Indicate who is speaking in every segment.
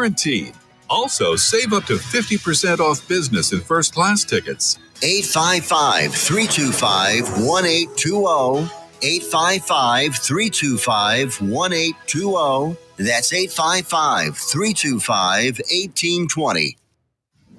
Speaker 1: guaranteed. Also, save up to 50% off business and first-class tickets.
Speaker 2: 855-325-1820. 855-325-1820. That's 855-325-1820.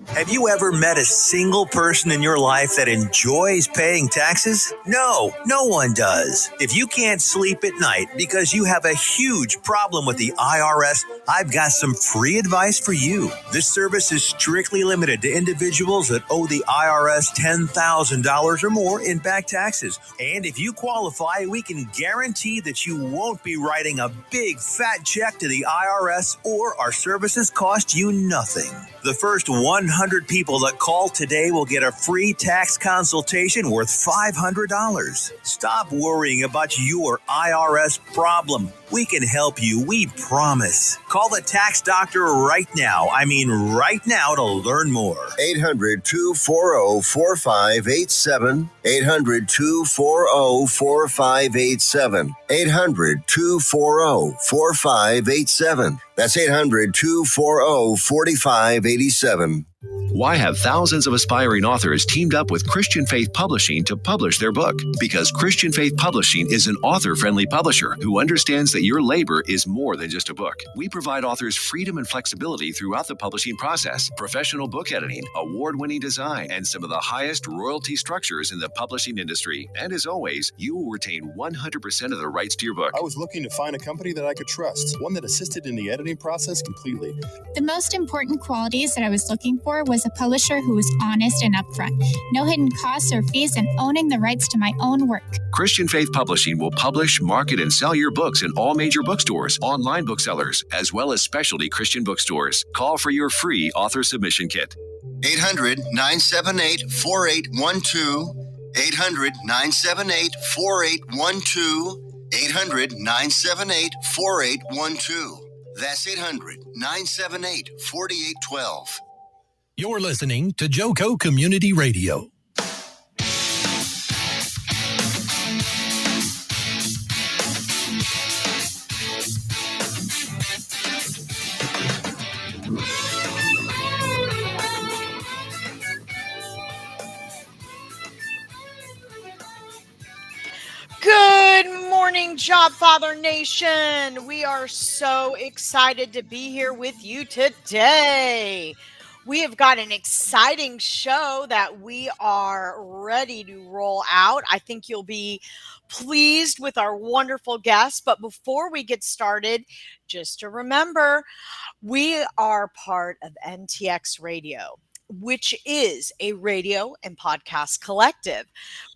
Speaker 3: Have you ever met a single person in your life that enjoys paying taxes? No, no one does. If you can't sleep at night because you have a huge problem with the IRS, I've got some free advice for you. This service is strictly limited to individuals that owe the IRS $10,000 or more in back taxes. And if you qualify, we can guarantee that you won't be writing a big fat check to the IRS, or our services cost you nothing. The first 100 people that call today will get a free tax consultation worth $500. Stop worrying about your IRS problem. We can help you, we promise. Call the tax doctor right now. I mean right now, to learn more.
Speaker 2: 800-240-4587. 800-240-4587. 800-240-4587. That's 800-240-4587.
Speaker 4: Why have thousands of aspiring authors teamed up with Christian Faith Publishing to publish their book? Because Christian Faith Publishing is an author-friendly publisher who understands that your labor is more than just a book. We provide authors freedom and flexibility throughout the publishing process, professional book editing, award-winning design, and some of the highest royalty structures in the publishing industry. And as always, you will retain 100% of the rights to your book.
Speaker 5: I was looking to find a company that I could trust, one that assisted in the editing process completely.
Speaker 6: The most important qualities that I was looking for was a publisher who was honest and upfront, no hidden costs or fees, and owning the rights to my own work.
Speaker 4: Christian Faith Publishing will publish, market, and sell your books in all major bookstores, online booksellers, as well as specialty Christian bookstores. Call for your free author submission kit.
Speaker 2: 800-978-4812. 800-978-4812. 800-978-4812. That's 800-978-4812.
Speaker 7: You're listening to Joco Community Radio.
Speaker 8: Good morning, Jobfather Nation. We are so excited to be here with you today. We have got an exciting show that we are ready to roll out. I think you'll be pleased with our wonderful guests. But before we get started, just to remember, we are part of NTX Radio, which is a radio and podcast collective,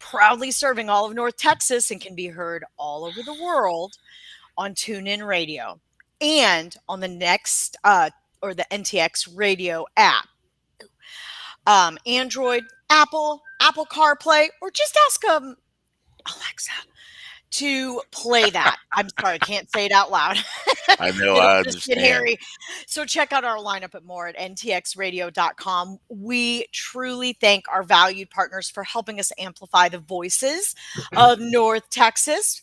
Speaker 8: proudly serving all of North Texas and can be heard all over the world on TuneIn Radio and on the next or the NTX Radio app. Android, Apple CarPlay, or just ask Alexa to play that. I'm sorry, I can't say it out loud.
Speaker 9: I know, I
Speaker 8: just get hairy. So check out our lineup at more at ntxradio.com. We truly thank our valued partners for helping us amplify the voices of North Texas.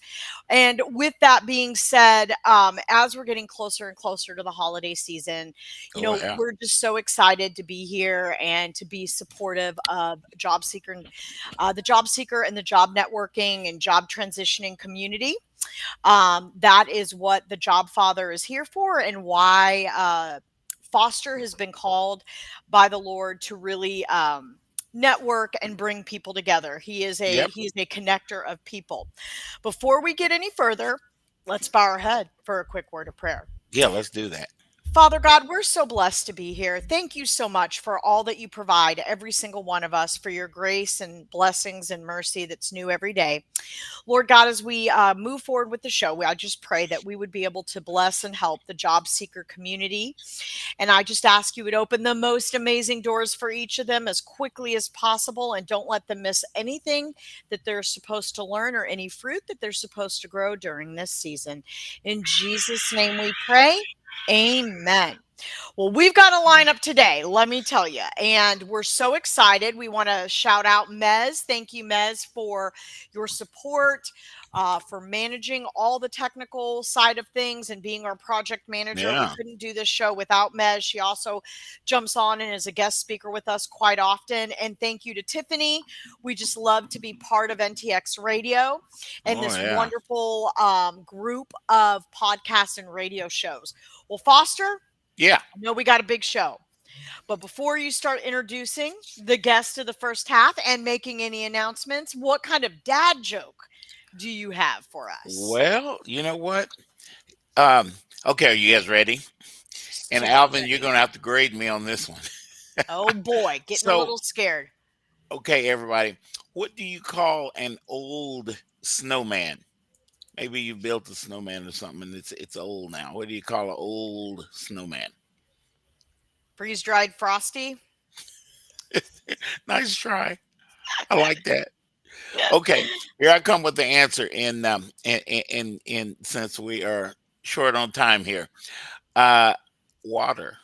Speaker 8: And with that being said, as we're getting closer and closer to the holiday season, we're just so excited to be here and to be supportive of Jobseeker, the Jobseeker and the job networking and job transitioning community. That is what the Jobfather is here for, and why Foster has been called by the Lord to really network and bring people together. He's a connector of people. Before we get any further, let's bow our head for a quick word of prayer.
Speaker 9: Yeah, let's do that.
Speaker 8: Father God, we're so blessed to be here. Thank you so much for all that you provide every single one of us, for your grace and blessings and mercy that's new every day. Lord God, as we move forward with the show, I just pray that we would be able to bless and help the job seeker community. And I just ask you would open the most amazing doors for each of them as quickly as possible, and don't let them miss anything that they're supposed to learn or any fruit that they're supposed to grow during this season. In Jesus' name we pray. Amen. Well, we've got a lineup today, let me tell you, and we're so excited. We want to shout out Mez. Thank you, Mez, for your support for managing all the technical side of things and being our project manager. We
Speaker 9: Yeah.
Speaker 8: couldn't do this show without Mez. She also jumps on and is a guest speaker with us quite often. And thank you to Tiffany. We just love to be part of NTX Radio and
Speaker 9: Oh
Speaker 8: this
Speaker 9: yeah.
Speaker 8: wonderful group of podcasts and radio shows. Well, Foster,
Speaker 9: Yeah.
Speaker 8: I know we got a big show. But before you start introducing the guest of the first half and making any announcements, what kind of dad joke do you have for us?
Speaker 9: Well, you know what? Okay, are you guys ready? And
Speaker 8: Super
Speaker 9: Alvin,
Speaker 8: ready.
Speaker 9: you're gonna have to grade me on this one.
Speaker 8: Oh boy, getting a
Speaker 9: So,
Speaker 8: little scared.
Speaker 9: okay, everybody, what do you call an old snowman? Maybe you built a snowman or something and it's old now. What do you call an old snowman?
Speaker 8: Freeze dried frosty.
Speaker 9: Nice try. I like that. Okay, here I come with the answer. In since we are short on time here, uh, water.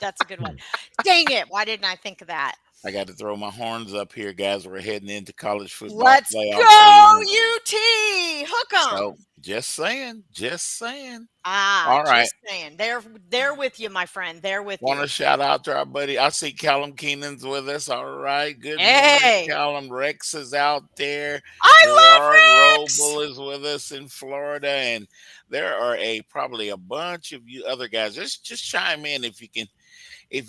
Speaker 8: That's a good one. Dang it. Why didn't I think of that?
Speaker 9: I got to throw my horns up here, guys. We're heading into college football
Speaker 8: Let's
Speaker 9: playoff
Speaker 8: go,
Speaker 9: season.
Speaker 8: UT. Hook 'em.
Speaker 9: So just saying, just saying.
Speaker 8: Ah,
Speaker 9: All right.
Speaker 8: just saying. They're with you, my friend. They're with
Speaker 9: Want
Speaker 8: you.
Speaker 9: to shout out to our buddy. I see Callum Keenan's with us. All right. Good
Speaker 8: Hey.
Speaker 9: morning, Callum. Rex is out there.
Speaker 8: I love
Speaker 9: Gerard
Speaker 8: Rex.
Speaker 9: Roble is with us in Florida. And there are probably a bunch of you other guys. Just chime in if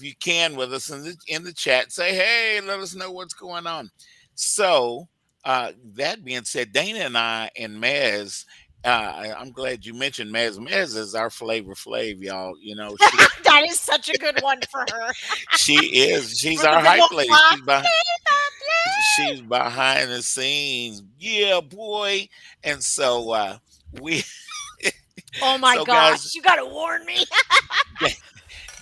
Speaker 9: you can with us in the chat. Say, hey, let us know what's going on. So that being said, Dana and I and Mez, I'm glad you mentioned Mez. Mez is our Flavor Flav, y'all. You know,
Speaker 8: That is such a good one for her.
Speaker 9: she is. She's
Speaker 8: For the
Speaker 9: our
Speaker 8: big
Speaker 9: hype
Speaker 8: old
Speaker 9: lady.
Speaker 8: flock.
Speaker 9: She's behind the scenes. Yeah, boy. And so we.
Speaker 8: Oh my
Speaker 9: So,
Speaker 8: gosh,
Speaker 9: guys,
Speaker 8: you got to warn me.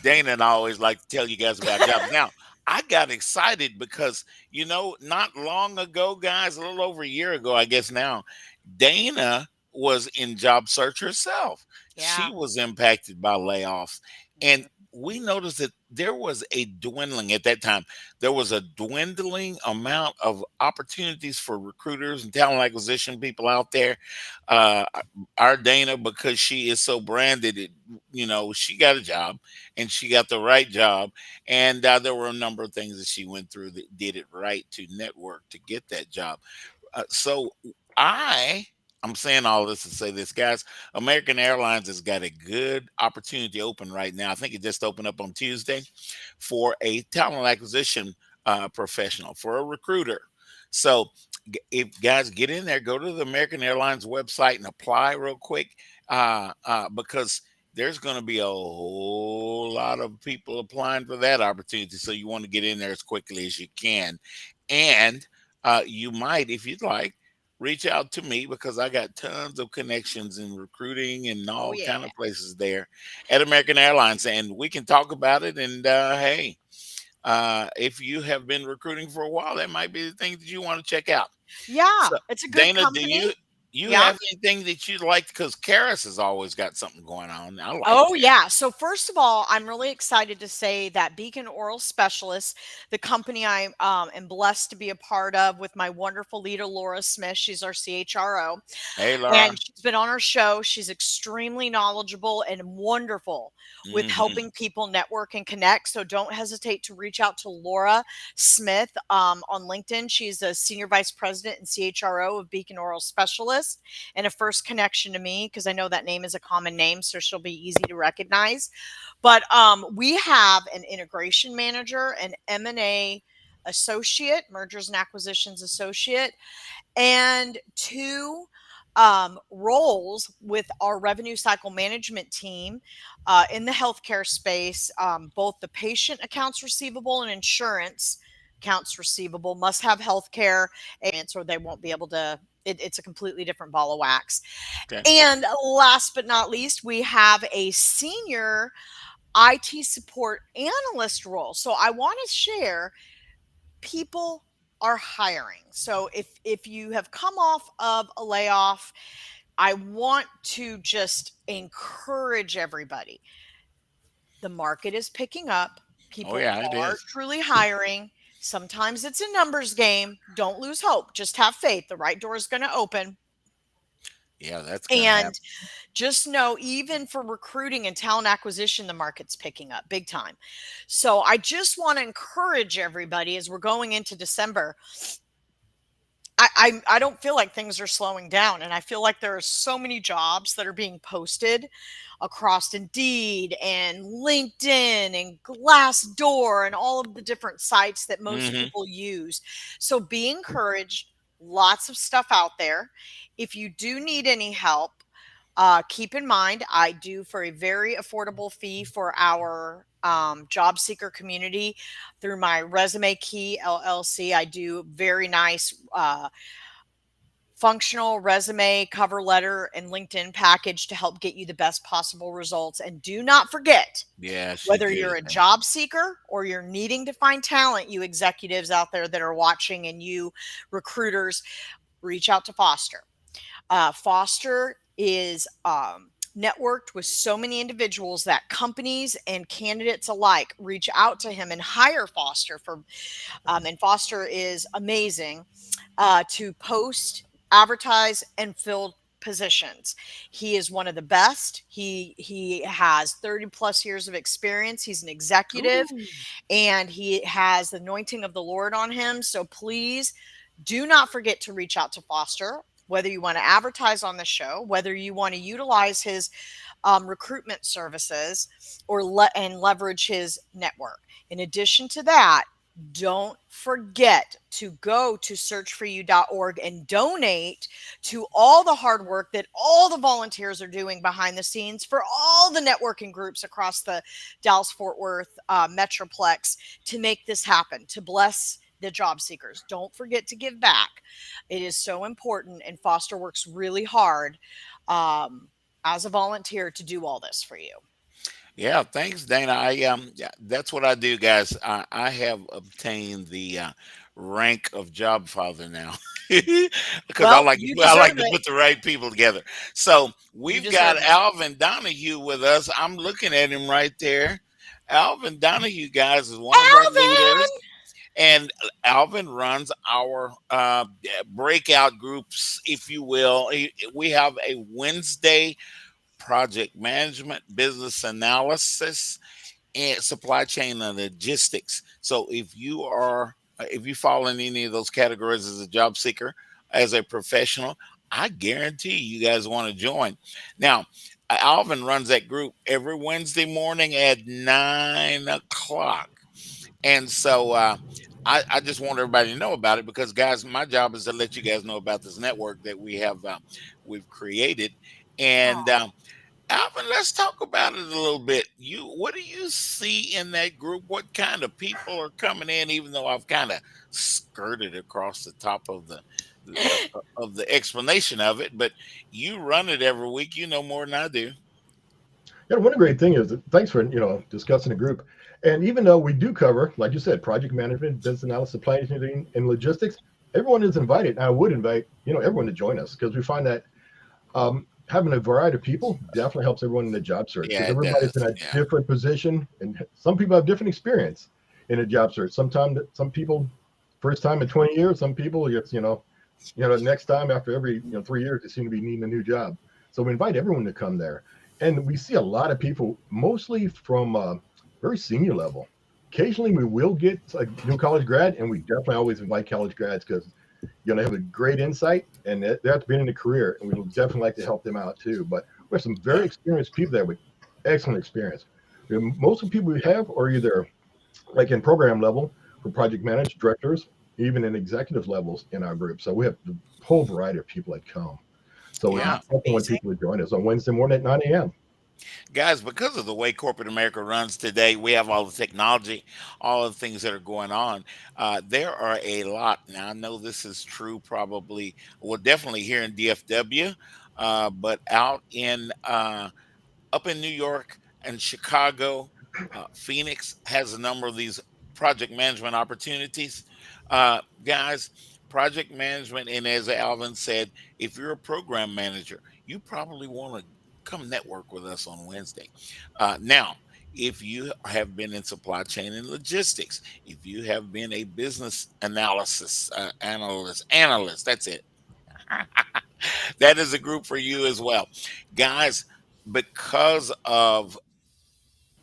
Speaker 9: Dana and I always like to tell you guys about jobs. Now, I got excited because, not long ago, guys, a little over a year ago, I guess now, Dana was in job search herself. She
Speaker 8: Yeah.
Speaker 9: was impacted by layoffs. And we noticed that there was a dwindling at that time. There was a dwindling amount of opportunities for recruiters and talent acquisition people out there. Uh, our Dana, because she is so branded, she got a job and she got the right job. And there were a number of things that she went through that did it right to network to get that job. So I'm saying all this to say this, guys. American Airlines has got a good opportunity open right now. I think it just opened up on Tuesday for a talent acquisition professional, for a recruiter. So if guys get in there, go to the American Airlines website and apply real quick because there's going to be a whole lot of people applying for that opportunity. So you want to get in there as quickly as you can. And you might, if you'd like, reach out to me because I got tons of connections in recruiting and all kind of places there at American Airlines, and we can talk about it. And hey, if you have been recruiting for a while, that might be the thing that you want to check out.
Speaker 8: Yeah,
Speaker 9: So,
Speaker 8: it's a good
Speaker 9: Dana,
Speaker 8: company.
Speaker 9: do you have anything that you'd like? Because Karis has always got something going on. I like
Speaker 8: Oh, yeah. So, first of all, I'm really excited to say that Beacon Oral Specialists, the company I am blessed to be a part of with my wonderful leader, Laura Smith. She's our CHRO.
Speaker 9: Hey, Laura.
Speaker 8: And she's been on our show. She's extremely knowledgeable and wonderful with helping people network and connect. So, don't hesitate to reach out to Laura Smith on LinkedIn. She's a senior vice president and CHRO of Beacon Oral Specialists. And a first connection to me because I know that name is a common name, so she'll be easy to recognize. But we have an integration manager, an M&A associate, mergers and acquisitions associate, and two roles with our revenue cycle management team in the healthcare space. Both the patient accounts receivable and insurance accounts receivable must have healthcare, or they won't be able to. It's a completely different ball of wax.
Speaker 9: Okay.
Speaker 8: And last but not least, we have a senior IT support analyst role. So I want to share, people are hiring. So if you have come off of a layoff, I want to just encourage everybody. The market is picking up. People
Speaker 9: it
Speaker 8: are
Speaker 9: is.
Speaker 8: truly hiring. Sometimes it's a numbers game. Don't lose hope. Just have faith. The right door is going to open.
Speaker 9: Yeah, that's gonna happen.
Speaker 8: And just know, even for recruiting and talent acquisition, the market's picking up big time. So I just want to encourage everybody as we're going into December. I don't feel like things are slowing down, and I feel like there are so many jobs that are being posted across Indeed and LinkedIn and Glassdoor and all of the different sites that most
Speaker 9: Hmm.
Speaker 8: people use. So be encouraged. Lots of stuff out there. If you do need any help, keep in mind, I do for a very affordable fee for our job seeker community through my Resume Key LLC. I do very nice functional resume, cover letter, and LinkedIn package to help get you the best possible results. And do not forget,
Speaker 9: Yeah, she
Speaker 8: whether
Speaker 9: did.
Speaker 8: you're a job seeker or you're needing to find talent, you executives out there that are watching and you recruiters, reach out to Foster. Foster is networked with so many individuals that companies and candidates alike reach out to him and hire Foster for. And Foster is amazing to post, advertise, and fill positions. He is one of the best. He has 30 plus years of experience. He's an executive
Speaker 9: Ooh.
Speaker 8: and he has the anointing of the Lord on him. So please do not forget to reach out to Foster, whether you want to advertise on the show, whether you want to utilize his recruitment services or leverage his network. In addition to that, don't forget to go to searchforyou.org and donate to all the hard work that all the volunteers are doing behind the scenes for all the networking groups across the Dallas-Fort Worth Metroplex to make this happen, to bless the job seekers. Don't forget to give back. It is so important, and Foster works really hard as a volunteer to do all this for you.
Speaker 9: Yeah, thanks, Dana. Yeah, that's what I do, guys. I have obtained the rank of Jobfather now because
Speaker 8: Well, you
Speaker 9: I like
Speaker 8: deserve
Speaker 9: to
Speaker 8: it.
Speaker 9: put the right people together. So
Speaker 8: You
Speaker 9: we've got
Speaker 8: deserve it.
Speaker 9: Alvin Donohue with us. I'm looking at him right there. Alvin Donohue, guys, is one of our
Speaker 8: Alvin!
Speaker 9: leaders, and Alvin runs our breakout groups, if you will. We have a Wednesday project management, business analysis, and supply chain and logistics. So if you fall in any of those categories as a job seeker, as a professional, I guarantee you guys want to join. Now, Alvin runs that group every Wednesday morning at 9 o'clock. And so I just want everybody to know about it because, guys, my job is to let you guys know about this network that we've created. And
Speaker 8: Oh,
Speaker 9: Alvin, let's talk about it a little bit. What do you see in that group? What kind of people are coming in? Even though I've kind of skirted across the top of the explanation of it, but you run it every week. You know more than I do.
Speaker 5: Yeah, one great thing is that, thanks for discussing the group. And even though we do cover, like you said, project management, business analysis, supply chain, and logistics, everyone is invited. And I would invite everyone to join us because we find that having a variety of people definitely helps everyone in the job search because
Speaker 9: Yeah, it
Speaker 5: everybody's in
Speaker 9: does.
Speaker 5: a
Speaker 9: Yeah.
Speaker 5: different position, and some people have different experience in a job search. Sometimes some people first time in 20 years, some people it's next time after every 3 years they seem to be needing a new job. So we invite everyone to come there, and we see a lot of people, mostly from very senior level. Occasionally, we will get a new college grad, and we definitely always invite college grads because they have a great insight and that's been in a career, and we would definitely like to help them out too. But we have some very
Speaker 9: Yeah.
Speaker 5: experienced people there with excellent experience. Most of the people we have are either like in program level for project managers, directors, even in executive levels in our group. So we have the whole variety of people that come. So we
Speaker 9: Yeah.
Speaker 8: that's
Speaker 5: definitely want
Speaker 8: amazing.
Speaker 5: people to join us on Wednesday morning at 9 a.m.
Speaker 9: Guys, because of the way corporate America runs today, we have all the technology, all the things that are going on. There are a lot. Now, I know this is true probably, well, definitely here in DFW, but out in up in New York and Chicago, Phoenix has a number of these project management opportunities. Guys, project management, and as Alvin said, if you're a program manager, you probably want to come network with us on Wednesday. Now, If you have been in supply chain and logistics, if you have been a business analysis analyst, that's it. That is a group for you as well, guys. Because of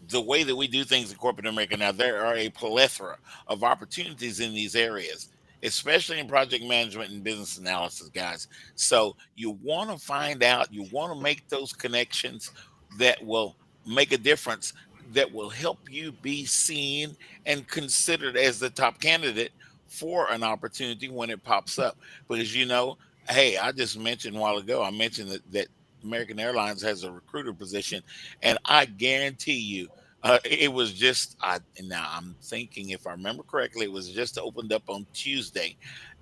Speaker 9: the way that we do things in corporate America now, there are a plethora of opportunities in these areas, especially in project management and business analysis, guys. So you want to find out, you want to make those connections that will make a difference, that will help you be seen and considered as the top candidate for an opportunity when it pops up. Because, hey, I just mentioned a while ago, I mentioned that American Airlines has a recruiter position, and I guarantee you, it was just, now I'm thinking, if I remember correctly, it was just opened up on Tuesday.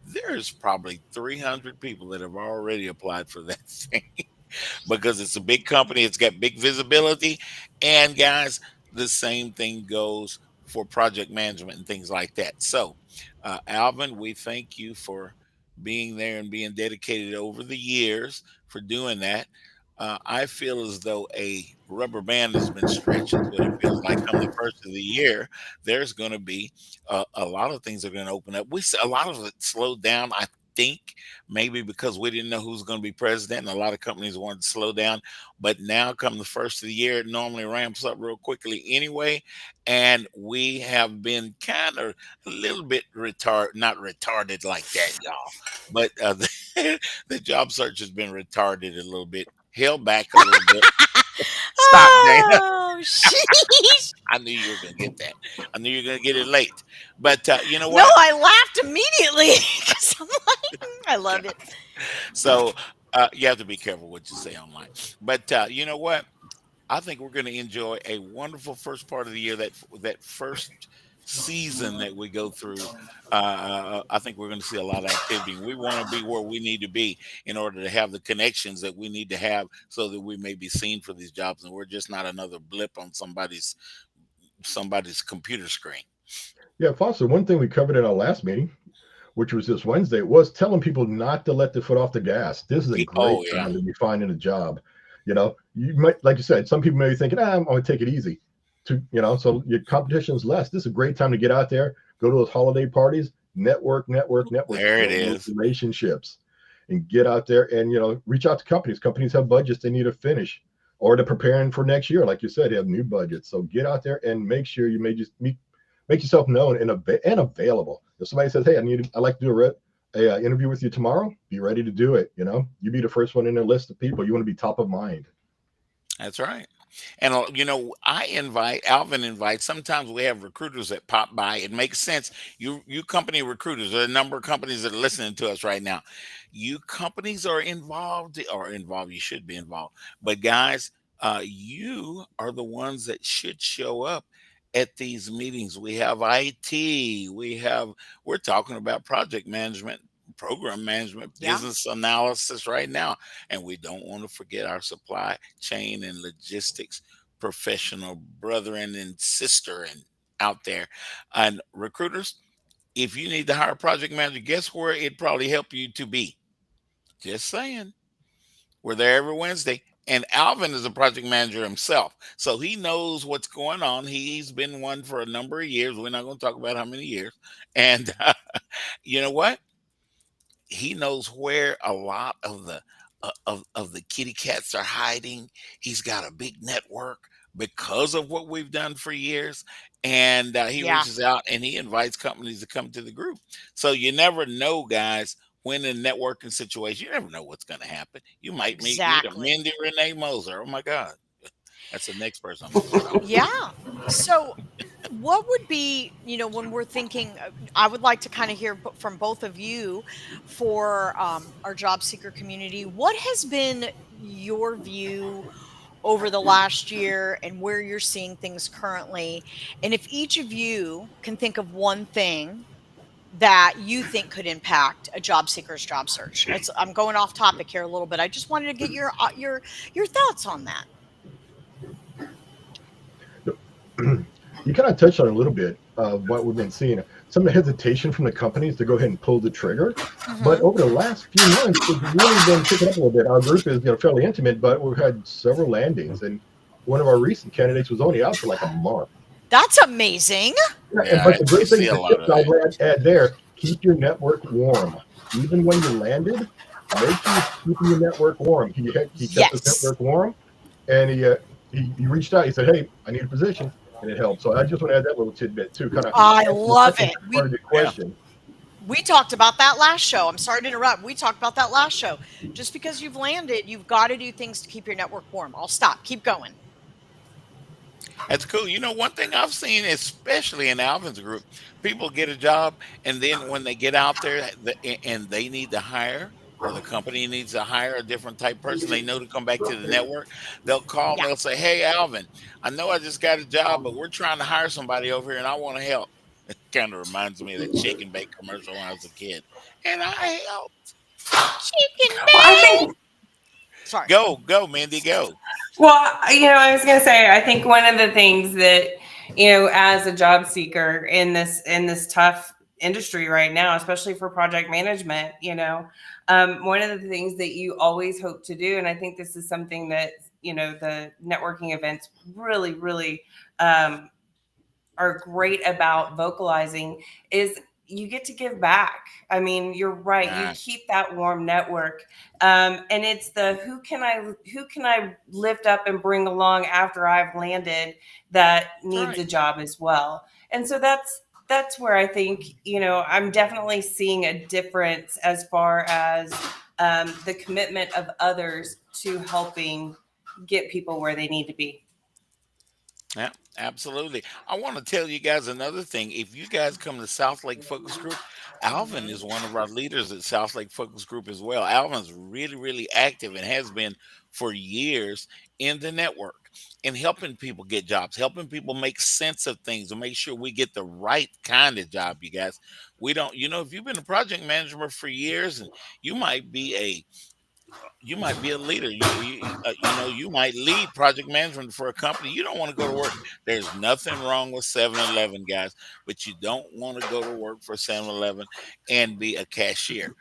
Speaker 9: There's probably 300 people that have already applied for that thing because it's a big company, it's got big visibility. And guys, the same thing goes for project management and things like that. So, Alvin, we thank you for being there and being dedicated over the years for doing that. I feel as though a rubber band has been stretched, is what it feels like. Come the first of the year, there's going to be a lot of things are going to open up. A lot of it slowed down, I think, maybe because we didn't know who's going to be president, and a lot of companies wanted to slow down. But now, come the first of the year, it normally ramps up real quickly anyway. And we have been kind of a little bit not retarded like that, y'all, but the job search has been retarded a little bit, held back a little bit. Stop, Dana.
Speaker 8: Oh, sheesh.
Speaker 9: I knew you were going to get that. I knew you were going to get it late. But you know
Speaker 8: No,
Speaker 9: what?
Speaker 8: I laughed immediately because I'm like, I love it.
Speaker 9: So you have to be careful what you say online. But you know what? I think we're going to enjoy a wonderful first part of the year. That first season that we go through, I think we're going to see a lot of activity. We want to be where we need to be in order to have the connections that we need to have, so that we may be seen for these jobs, and we're just not another blip on somebody's computer screen.
Speaker 5: Yeah, Foster, one thing we covered in our last meeting, which was this Wednesday, was telling people not to let the foot off the gas. This is a great time to be finding a job. You might, like you said, some people may be thinking, I'm going to take it easy. So your competition is less. This is a great time to get out there, go to those holiday parties, network.
Speaker 9: There it is.
Speaker 5: Relationships, and get out there and, reach out to companies. Companies have budgets they need to finish, or they're preparing for next year. Like you said, they have new budgets. So get out there and make sure you make yourself known and available. If somebody says, hey, I'd like to do a interview with you tomorrow, be ready to do it. You be the first one in their list of people. You want to be top of mind.
Speaker 9: That's right. And Alvin invites, sometimes we have recruiters that pop by. It makes sense. You company recruiters, there are a number of companies that are listening to us right now. You companies are involved, you should be involved. But guys, you are the ones that should show up at these meetings. We have IT, we're talking about project management, program management, business analysis right now. And we don't want to forget our supply chain and logistics professional brethren and sister and out there. And recruiters, if you need to hire a project manager, guess where it'd probably help you to be? Just saying. We're there every Wednesday. And Alvin is a project manager himself, so he knows what's going on. He's been one for a number of years. We're not going to talk about how many years. And you know what? He knows where a lot of the kitty cats are hiding. He's got a big network because of what we've done for years. And he reaches out and he invites companies to come to the group. So you never know, guys, when in a networking situation, you never know what's going to happen. You might meet a Mindy, Renee, Moser. Oh my God. That's the next person I'm going to talk about.
Speaker 8: Yeah. So what would be, when we're thinking, I would like to kind of hear from both of you for our job seeker community. What has been your view over the last year and where you're seeing things currently? And if each of you can think of one thing that you think could impact a job seeker's job search. I'm going off topic here a little bit. I just wanted to get your thoughts on that.
Speaker 5: You kind of touched on a little bit of what we've been seeing. Some of the hesitation from the companies to go ahead and pull the trigger. Mm-hmm. But over the last few months, it's really been picking up a little bit. Our group is fairly intimate, but we've had several landings. And one of our recent candidates was only out for like a month.
Speaker 8: That's amazing.
Speaker 5: But the
Speaker 9: I
Speaker 5: great thing,
Speaker 9: see a
Speaker 5: the
Speaker 9: lot
Speaker 5: tips
Speaker 9: of
Speaker 5: I'll
Speaker 9: that.
Speaker 5: add there, keep your network warm. Even when you landed, make sure you're keeping your network warm. He kept his
Speaker 8: Yes.
Speaker 5: network warm, and he reached out. He said, "Hey, I need a position," and it helped. So I just want to add that little tidbit too, kind of
Speaker 8: I
Speaker 5: answer the
Speaker 8: love
Speaker 5: second
Speaker 8: it.
Speaker 5: part of your
Speaker 9: Yeah.
Speaker 5: question.
Speaker 8: We talked about that last show. I'm sorry to interrupt. We talked about that last show. Just because you've landed, you've got to do things to keep your network warm. I'll stop. Keep going.
Speaker 9: That's cool. You know, one thing I've seen, especially in Alvin's group, people get a job, and then when they get out there and they need to hire, or the company needs to hire a different type person they know to come back to the network, they'll call and
Speaker 8: Yeah.
Speaker 9: they'll say, "Hey, Alvin, I know I just got a job, but we're trying to hire somebody over here, and I want to help." It kind of reminds me of that shake and bake commercial when I was a kid, and I help.
Speaker 8: Chicken
Speaker 10: Well, I
Speaker 8: bake.
Speaker 10: think,
Speaker 8: Sorry.
Speaker 9: Go, Mindy, go.
Speaker 10: I was going to say, I think one of the things that, as a job seeker in this tough industry right now, especially for project management, one of the things that you always hope to do, and I think this is something that, the networking events really, really are great about vocalizing, is you get to give back. I mean, you're right. You keep that warm network, and it's the who can I lift up and bring along after I've landed that needs a job as well. And so that's where I think I'm definitely seeing a difference as far as the commitment of others to helping get people where they need to be.
Speaker 9: Yeah, absolutely. I want to tell you guys another thing. If you guys come to South Lake Focus Group, Alvin is one of our leaders at South Lake Focus Group as well. Alvin's really, really active and has been for years in the network and helping people get jobs, helping people make sense of things to make sure we get the right kind of job, you guys. We don't, if you've been a project manager for years and you might be a leader. You might lead project management for a company. You don't want to go to work. There's nothing wrong with 7-Eleven, guys, but you don't want to go to work for 7-Eleven and be a cashier.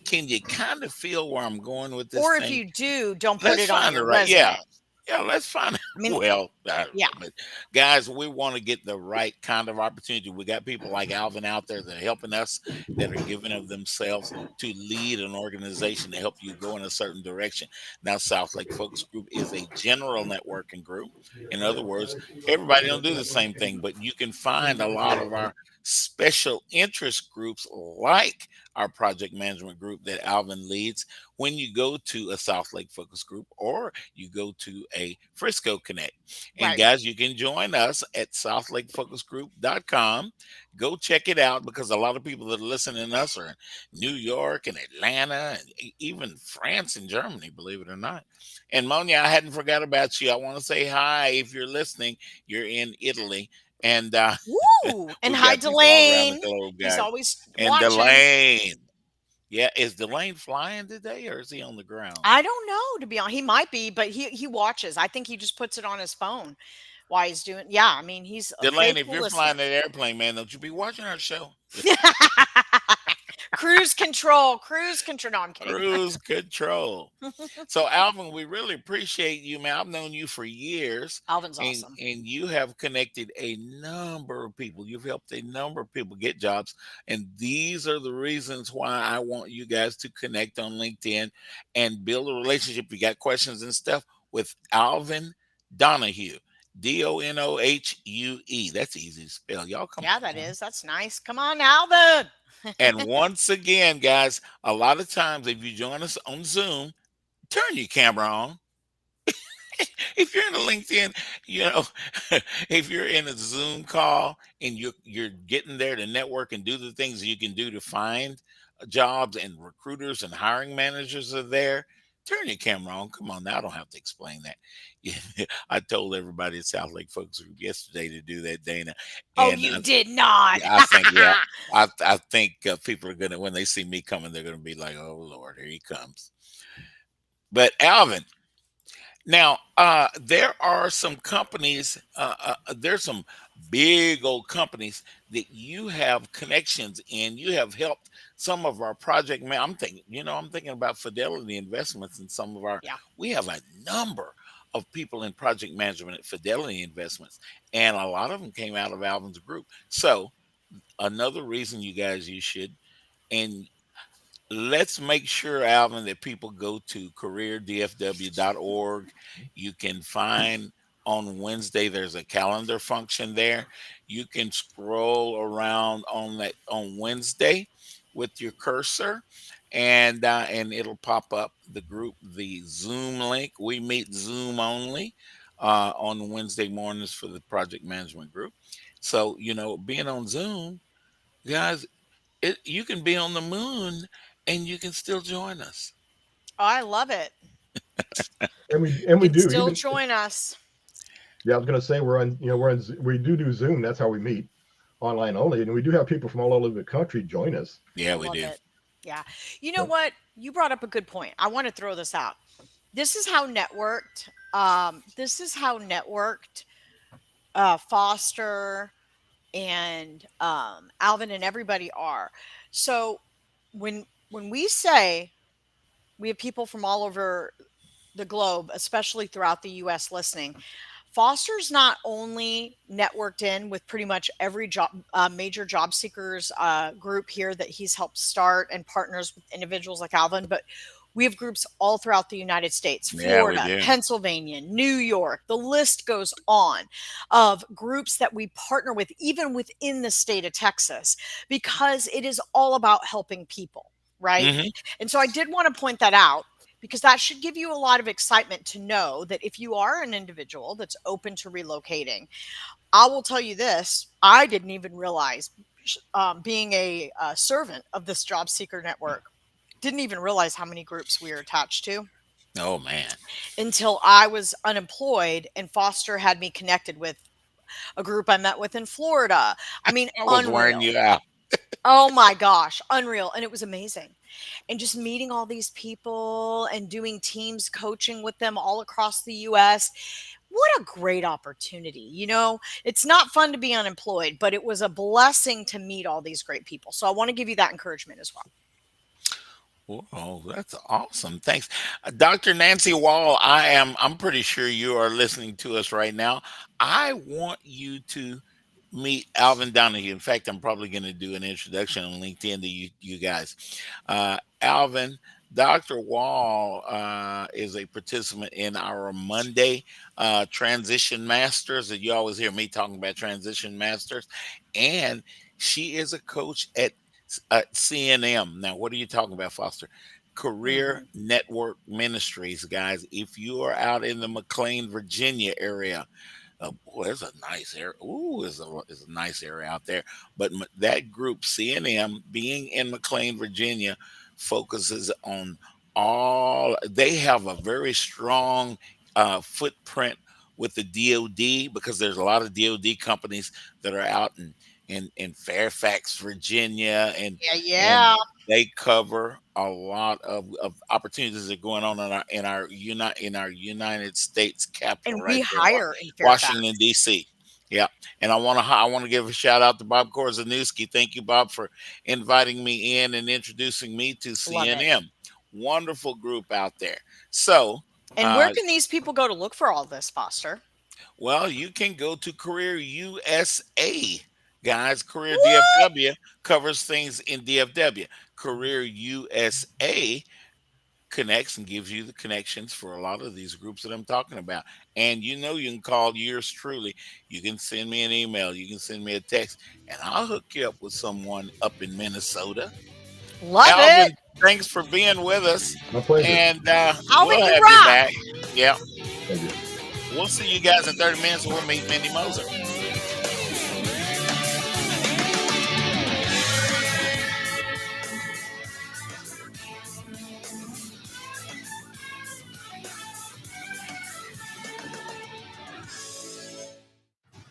Speaker 9: Can you kind of feel where I'm going with this
Speaker 8: Or if
Speaker 9: thing?
Speaker 8: you do, don't put
Speaker 9: Let's
Speaker 8: it on
Speaker 9: find it
Speaker 8: your
Speaker 9: right. Yeah.
Speaker 8: resume.
Speaker 9: Yeah, let's find it.
Speaker 8: I mean,
Speaker 9: Well,
Speaker 8: yeah.
Speaker 9: but guys, we want to get the right kind of opportunity. We got people like Alvin out there that are helping us, that are giving of themselves to lead an organization to help you go in a certain direction. Now, South Lake Focus Group is a general networking group. In other words, everybody don't do the same thing, but you can find a lot of our special interest groups like our project management group that Alvin leads when you go to a South Lake Focus Group or you go to a Frisco Connect. And
Speaker 8: Right.
Speaker 9: guys, you can join us at southlakefocusgroup.com. Go check it out because a lot of people that are listening to us are in New York and Atlanta and even France and Germany, believe it or not. And Monia, I hadn't forgot about you. I want to say hi if you're listening. You're in Italy. And
Speaker 8: Woo! And
Speaker 9: we've
Speaker 8: hi,
Speaker 9: got people all around the
Speaker 8: Delane.
Speaker 9: globe,
Speaker 8: He's
Speaker 9: guys.
Speaker 8: always
Speaker 9: And
Speaker 8: watching.
Speaker 9: Delane. Yeah, is Delane flying today or is he on the ground?
Speaker 8: I don't know, to be honest. He might be, but he watches. I think he just puts it on his phone while he's doing. Yeah, I mean, he's a
Speaker 9: Delane, if
Speaker 8: faithful
Speaker 9: you're
Speaker 8: listener.
Speaker 9: flying that airplane, man, don't you be watching our show?
Speaker 8: Cruise control. No, I'm kidding.
Speaker 9: Cruise control. So, Alvin, we really appreciate you, man. I've known you for years.
Speaker 8: Alvin's
Speaker 9: and,
Speaker 8: awesome.
Speaker 9: And you have connected a number of people. You've helped a number of people get jobs. And these are the reasons why I want you guys to connect on LinkedIn and build a relationship. You got questions and stuff with Alvin Donohue. Donohue. That's easy to spell. Y'all come on.
Speaker 8: Yeah, that is. That's nice. Come on, Alvin.
Speaker 9: And once again, guys, a lot of times if you join us on Zoom, turn your camera on. If you're in a LinkedIn, if you're in a Zoom call and you're getting there to network and do the things you can do to find jobs, and recruiters and hiring managers are there, turn your camera on. Come on now, I don't have to explain that. I told everybody at South Lake Focus Group yesterday to do that, Dana.
Speaker 8: Oh,
Speaker 9: And
Speaker 8: you did not.
Speaker 9: I think people are gonna, when they see me coming, they're gonna be like, "Oh Lord, here he comes." But Alvin, now there are some companies. There's some big old companies that you have connections in. You have helped some of our project I'm thinking about Fidelity Investments and some of our.
Speaker 8: Yeah.
Speaker 9: We have a number of people in project management at Fidelity Investments, and a lot of them came out of Alvin's group. So another reason you should, and let's make sure, Alvin, that people go to careerdfw.org. You can find on Wednesday, there's a calendar function there. You can scroll around on Wednesday with your cursor, and it'll pop up the group, the Zoom link. We meet Zoom only on Wednesday mornings for the project management group. So, being on Zoom, guys, you can be on the moon and you can still join us.
Speaker 8: Oh, I love it.
Speaker 5: And we
Speaker 8: You can
Speaker 5: do
Speaker 8: still
Speaker 5: even
Speaker 8: join us.
Speaker 5: Yeah, I was going to say we do Zoom. That's how we meet, online only, and we do have people from all over the country join us.
Speaker 9: Yeah, we
Speaker 8: Love
Speaker 9: do.
Speaker 8: it. Yeah. You know what? You brought up a good point. I want to throw this out. This is how networked. Foster and Alvin and everybody are. So when we say we have people from all over the globe, especially throughout the U.S. listening, Foster's not only networked in with pretty much every major job seekers group here that he's helped start and partners with individuals like Alvin, but we have groups all throughout the United States, Florida, Pennsylvania, New York. The list goes on of groups that we partner with, even within the state of Texas, because it is all about helping people, right?
Speaker 9: Mhm.
Speaker 8: And so I did want to point that out, because that should give you a lot of excitement to know that if you are an individual that's open to relocating, I will tell you this, I didn't even realize, being a servant of this job seeker network, didn't even realize how many groups we are attached to.
Speaker 9: Oh, man.
Speaker 8: Until I was unemployed and Foster had me connected with a group I met with in Florida. I mean,
Speaker 9: I was wearing
Speaker 8: unreal.
Speaker 9: you out.
Speaker 8: Oh my gosh, unreal. And it was amazing. And just meeting all these people and doing teams coaching with them all across the US. What a great opportunity. It's not fun to be unemployed, but it was a blessing to meet all these great people. So I want to give you that encouragement as well.
Speaker 9: Oh, that's awesome. Thanks. Dr. Nancy Wall, I'm pretty sure you are listening to us right now. I want you to meet Alvin Donohue. In fact, I'm probably going to do an introduction on LinkedIn to you guys. Alvin, Dr. Wall is a participant in our Monday Transition Masters. You always hear me talking about Transition Masters. And she is a coach at CNM. Now, what are you talking about, Foster? Career Network Ministries, guys. If you are out in the McLean, Virginia area, boy, there's a nice area. Ooh, it's a nice area out there. But that group, CNM, being in McLean, Virginia, focuses on they have a very strong footprint with the DoD, because there's a lot of DoD companies that are out in Fairfax, Virginia, and they cover a lot of opportunities that are going on in our United States capital,
Speaker 8: And
Speaker 9: right
Speaker 8: we
Speaker 9: there,
Speaker 8: hire in Fairfax.
Speaker 9: Washington, D.C. Yeah, and I want to give a shout out to Bob Korzeniewski. Thank you, Bob, for inviting me in and introducing me to CNM. Wonderful group out there. So,
Speaker 8: and where can these people go to look for all this, Foster?
Speaker 9: Well, you can go to Career USA, guys. Career
Speaker 8: What?
Speaker 9: DFW covers things in DFW. Career USA connects and gives you the connections for a lot of these groups that I'm talking about. And you can call yours truly. You can send me an email. You can send me a text, and I'll hook you up with someone up in Minnesota.
Speaker 8: Love
Speaker 9: Alvin,
Speaker 8: it.
Speaker 9: thanks for being with us.
Speaker 5: My pleasure.
Speaker 9: And
Speaker 8: Alvin,
Speaker 9: we'll
Speaker 8: you
Speaker 9: have
Speaker 8: rock.
Speaker 9: you back. Yeah.
Speaker 5: Thank you.
Speaker 9: We'll see you guys in 30 minutes when we'll meet Mindy Moser.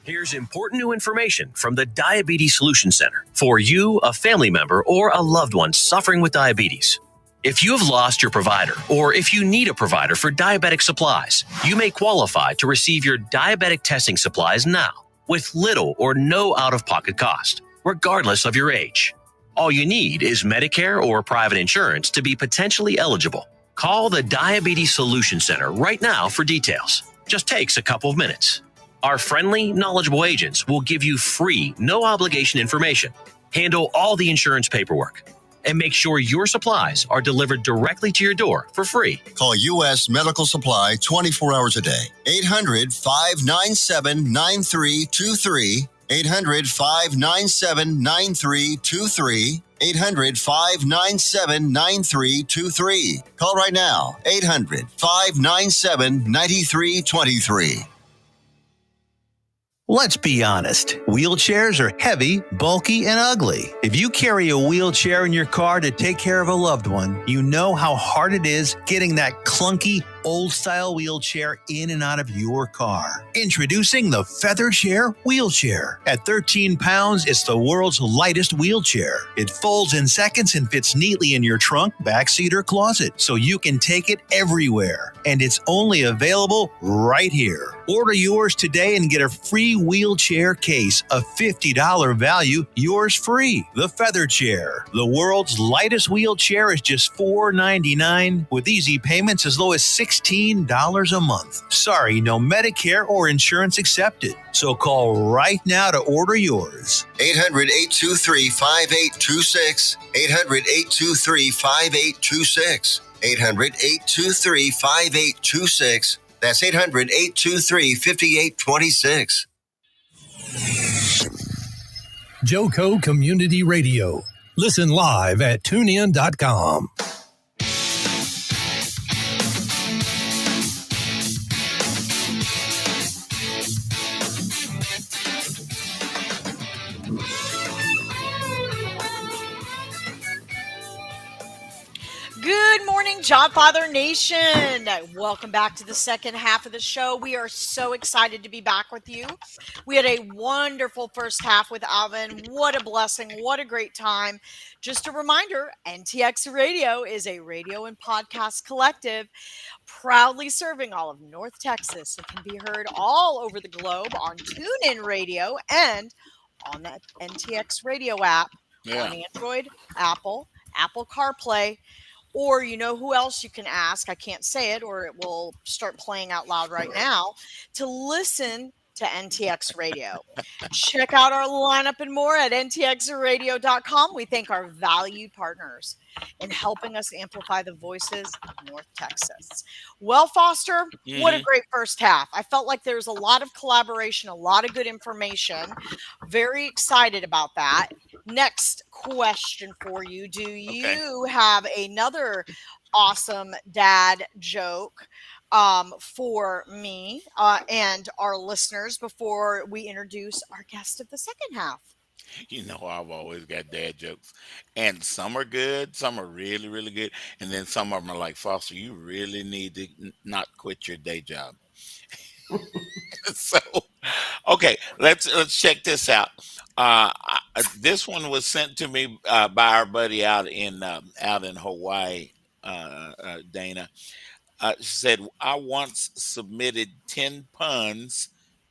Speaker 11: Here's important new information from the Diabetes Solution Center for you, a family member, or a loved one suffering with diabetes. If you have lost your provider, or if you need a provider for diabetic supplies, you may qualify to receive your diabetic testing supplies now with little or no out-of-pocket cost, regardless of your age. All you need is Medicare or private insurance to be potentially eligible. Call the Diabetes Solution Center right now for details. Just takes a couple of minutes. Our friendly, knowledgeable agents will give you free, no obligation information, handle all the insurance paperwork, and make sure your supplies are delivered directly to your door for free.
Speaker 2: Call U.S. Medical Supply 24 hours a day. 800-597-9323. 800-597-9323. 800-597-9323. Call right now. 800-597-9323.
Speaker 3: Let's be honest. Wheelchairs are heavy, bulky, and ugly. If you carry a wheelchair in your car to take care of a loved one, you know how hard it is getting that clunky, old-style wheelchair in and out of your car. Introducing the Feather Chair Wheelchair. At 13 pounds, it's the world's lightest wheelchair. It folds in seconds and fits neatly in your trunk, backseat, or closet, so you can take it everywhere. And it's only available right here. Order yours today and get a free wheelchair case, a $50 value, yours free. The Feather Chair. The world's lightest wheelchair is just $4.99 with easy payments as low as $16 a month. Sorry, no Medicare or insurance accepted. So call right now to order yours.
Speaker 2: 800-823-5826. 800-823-5826. 800-823-5826. That's 800-823-5826.
Speaker 7: Joco Community Radio. Listen live at tunein.com.
Speaker 8: Good morning, Jobfather Nation. Welcome back to the second half of the show. We are so excited to be back with you. We had a wonderful first half with Alvin. What a blessing. What a great time. Just a reminder, NTX Radio is a radio and podcast collective proudly serving all of North Texas. It can be heard all over the globe on TuneIn Radio and on the NTX Radio app on Android, Apple CarPlay. Or you know who else you can ask, I can't say it or it will start playing out loud right now, to listen to NTX Radio. Check out our lineup and more at ntxradio.com. We thank our valued partners in helping us amplify the voices of North Texas. Well, Foster, what a great first half. I felt like there was a lot of collaboration, a lot of good information. Very excited about that. Next question for you. Do you have another awesome dad joke for me and our listeners before we introduce our guest of the second half?
Speaker 9: You know, I've always got dad jokes, and some are good, some are really, really good, and then some of them are like, Foster, you really need to not quit your day job. So, okay, let's check this out. This one was sent to me by our buddy out in Hawaii, Dana. She said, I once submitted 10 puns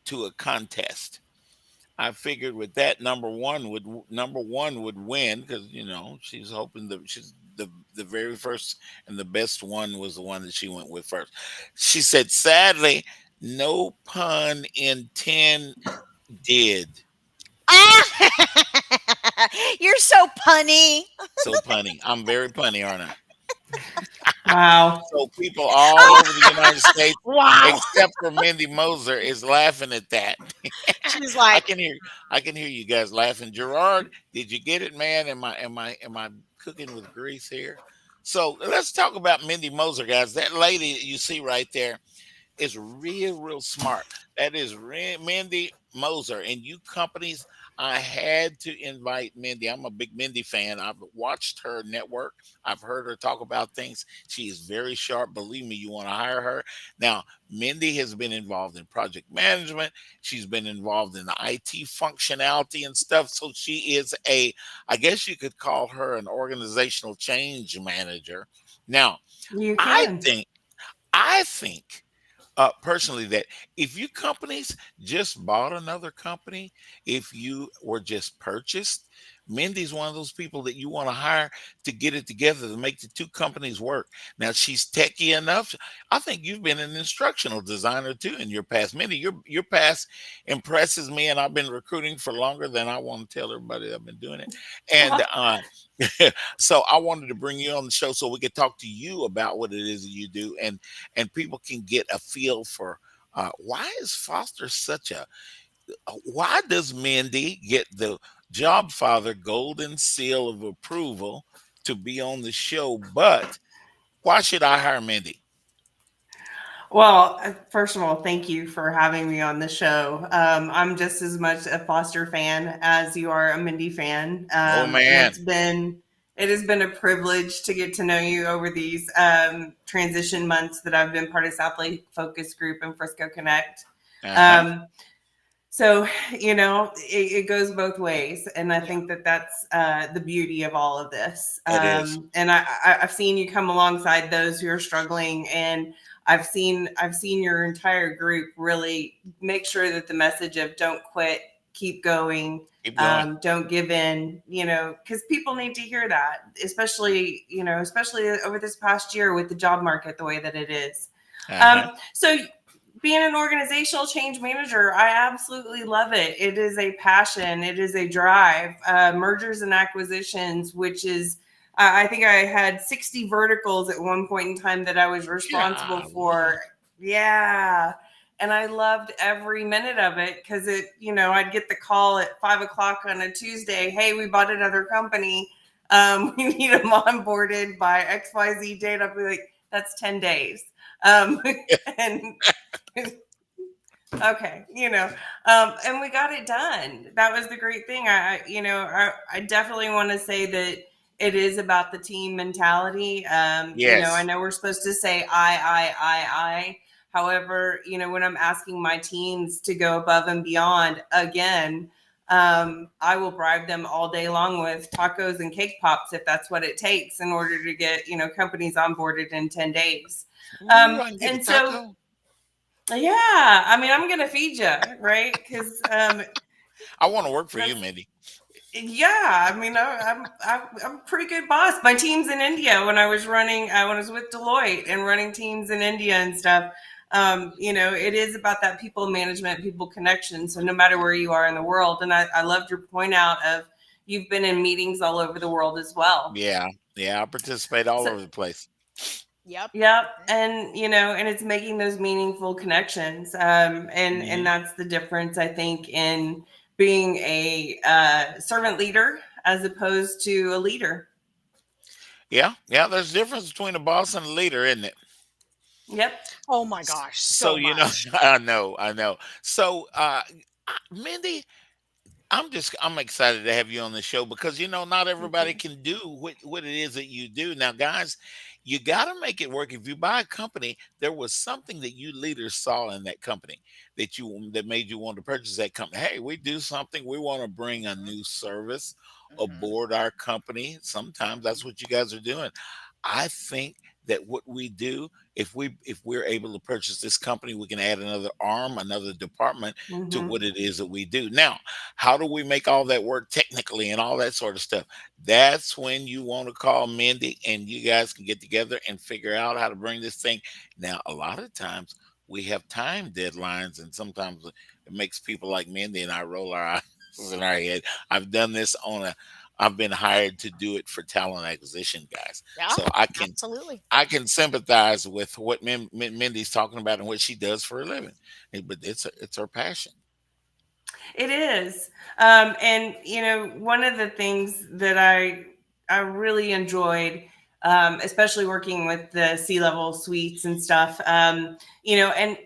Speaker 9: to a contest. I figured with that number one would win because she's hoping that she's the very first and the best one was the one that she went with first. She said, sadly, no pun in 10 did.
Speaker 8: You're so punny.
Speaker 9: So punny. I'm very punny, aren't I?
Speaker 10: Wow.
Speaker 9: So people all over the United States, except for Mindy Moser, is laughing at that.
Speaker 8: She's like,
Speaker 9: I can hear you guys laughing. Gerard, did you get it, man? Am I cooking with grease here? So let's talk about Mindy Moser, guys. That lady you see right there is real smart. That is Mindy Moser. And you companies, I had to invite Mindy. I'm a big Mindy fan. I've watched her network. I've heard her talk about things. She is very sharp. Believe me, you want to hire her. Now, Mindy has been involved in project management. She's been involved in the IT functionality and stuff. So she is I guess you could call her an organizational change manager. Now, I think personally that if you companies just bought another company, if you were just purchased, Mindy's one of those people that you want to hire to get it together to make the two companies work. Now she's techie enough. I think you've been an instructional designer too in your past. Mindy, your past impresses me, and I've been recruiting for longer than I want to tell everybody I've been doing it. And so I wanted to bring you on the show so we could talk to you about what it is that you do, and people can get a feel for why is Foster such a why does Mindy get the Jobfather golden seal of approval to be on the show, but why should I hire Mindy?
Speaker 10: Well, first of all, thank you for having me on the show. I'm just as much a Foster fan as you are a Mindy fan.
Speaker 9: Oh man,
Speaker 10: and it has been a privilege to get to know you over these transition months that I've been part of South Lake Focus Group and Frisco Connect. So, it goes both ways. And I think that that's the beauty of all of this. And I've seen you come alongside those who are struggling, and I've seen your entire group really make sure that the message of don't quit, keep going, don't give in, because people need to hear that, especially over this past year with the job market the way that it is. So being an organizational change manager, I absolutely love it. It is a passion. It is a drive. Mergers and acquisitions, which is, I think I had 60 verticals at one point in time that I was responsible for. Yeah. And I loved every minute of it because I'd get the call at 5:00 on a Tuesday. Hey, we bought another company. We need them onboarded by XYZ date. I'd be like, that's 10 days. And okay, and we got it done. That was the great thing. I definitely want to say that it is about the team mentality.
Speaker 9: Yes.
Speaker 10: I know we're supposed to say I. However, when I'm asking my teams to go above and beyond, again, I will bribe them all day long with tacos and cake pops if that's what it takes in order to get, companies onboarded in 10 days. And so, yeah, I'm going to feed you, right? Because
Speaker 9: I want to work for you, Mindy.
Speaker 10: Yeah, I'm a pretty good boss. My team's in India when I was running, when I was with Deloitte and running teams in India and stuff. It is about that people management, people connection. So no matter where you are in the world, and I loved your point out of you've been in meetings all over the world as well.
Speaker 9: Yeah, I participate all over the place.
Speaker 10: Yep. And, and it's making those meaningful connections. And that's the difference, I think, in being a servant leader as opposed to a leader.
Speaker 9: Yeah. There's a difference between a boss and a leader, isn't it?
Speaker 10: Yep.
Speaker 8: Oh my gosh.
Speaker 9: So
Speaker 8: much.
Speaker 9: I know. So, Mindy, I'm excited to have you on the show because not everybody can do what it is that you do. Now, guys, you got to make it work. If you buy a company, there was something that you leaders saw in that company that made you want to purchase that company. Hey, we do something. We want to bring a new service aboard our company. Sometimes that's what you guys are doing. I think that what we do, if we're able to purchase this company, we can add another arm, another department to what it is that we do. Now, how do we make all that work technically and all that sort of stuff? That's when you want to call Mindy and you guys can get together and figure out how to bring this thing. Now, a lot of times we have time deadlines, and sometimes it makes people like Mindy and I roll our eyes in our head. I've done this I've been hired to do it for talent acquisition, guys.
Speaker 8: Yeah,
Speaker 9: so
Speaker 8: absolutely.
Speaker 9: I can sympathize with what Mindy's talking about and what she does for a living. But it's her passion.
Speaker 10: It is. And, one of the things that I really enjoyed, especially working with the C-level suites and stuff, and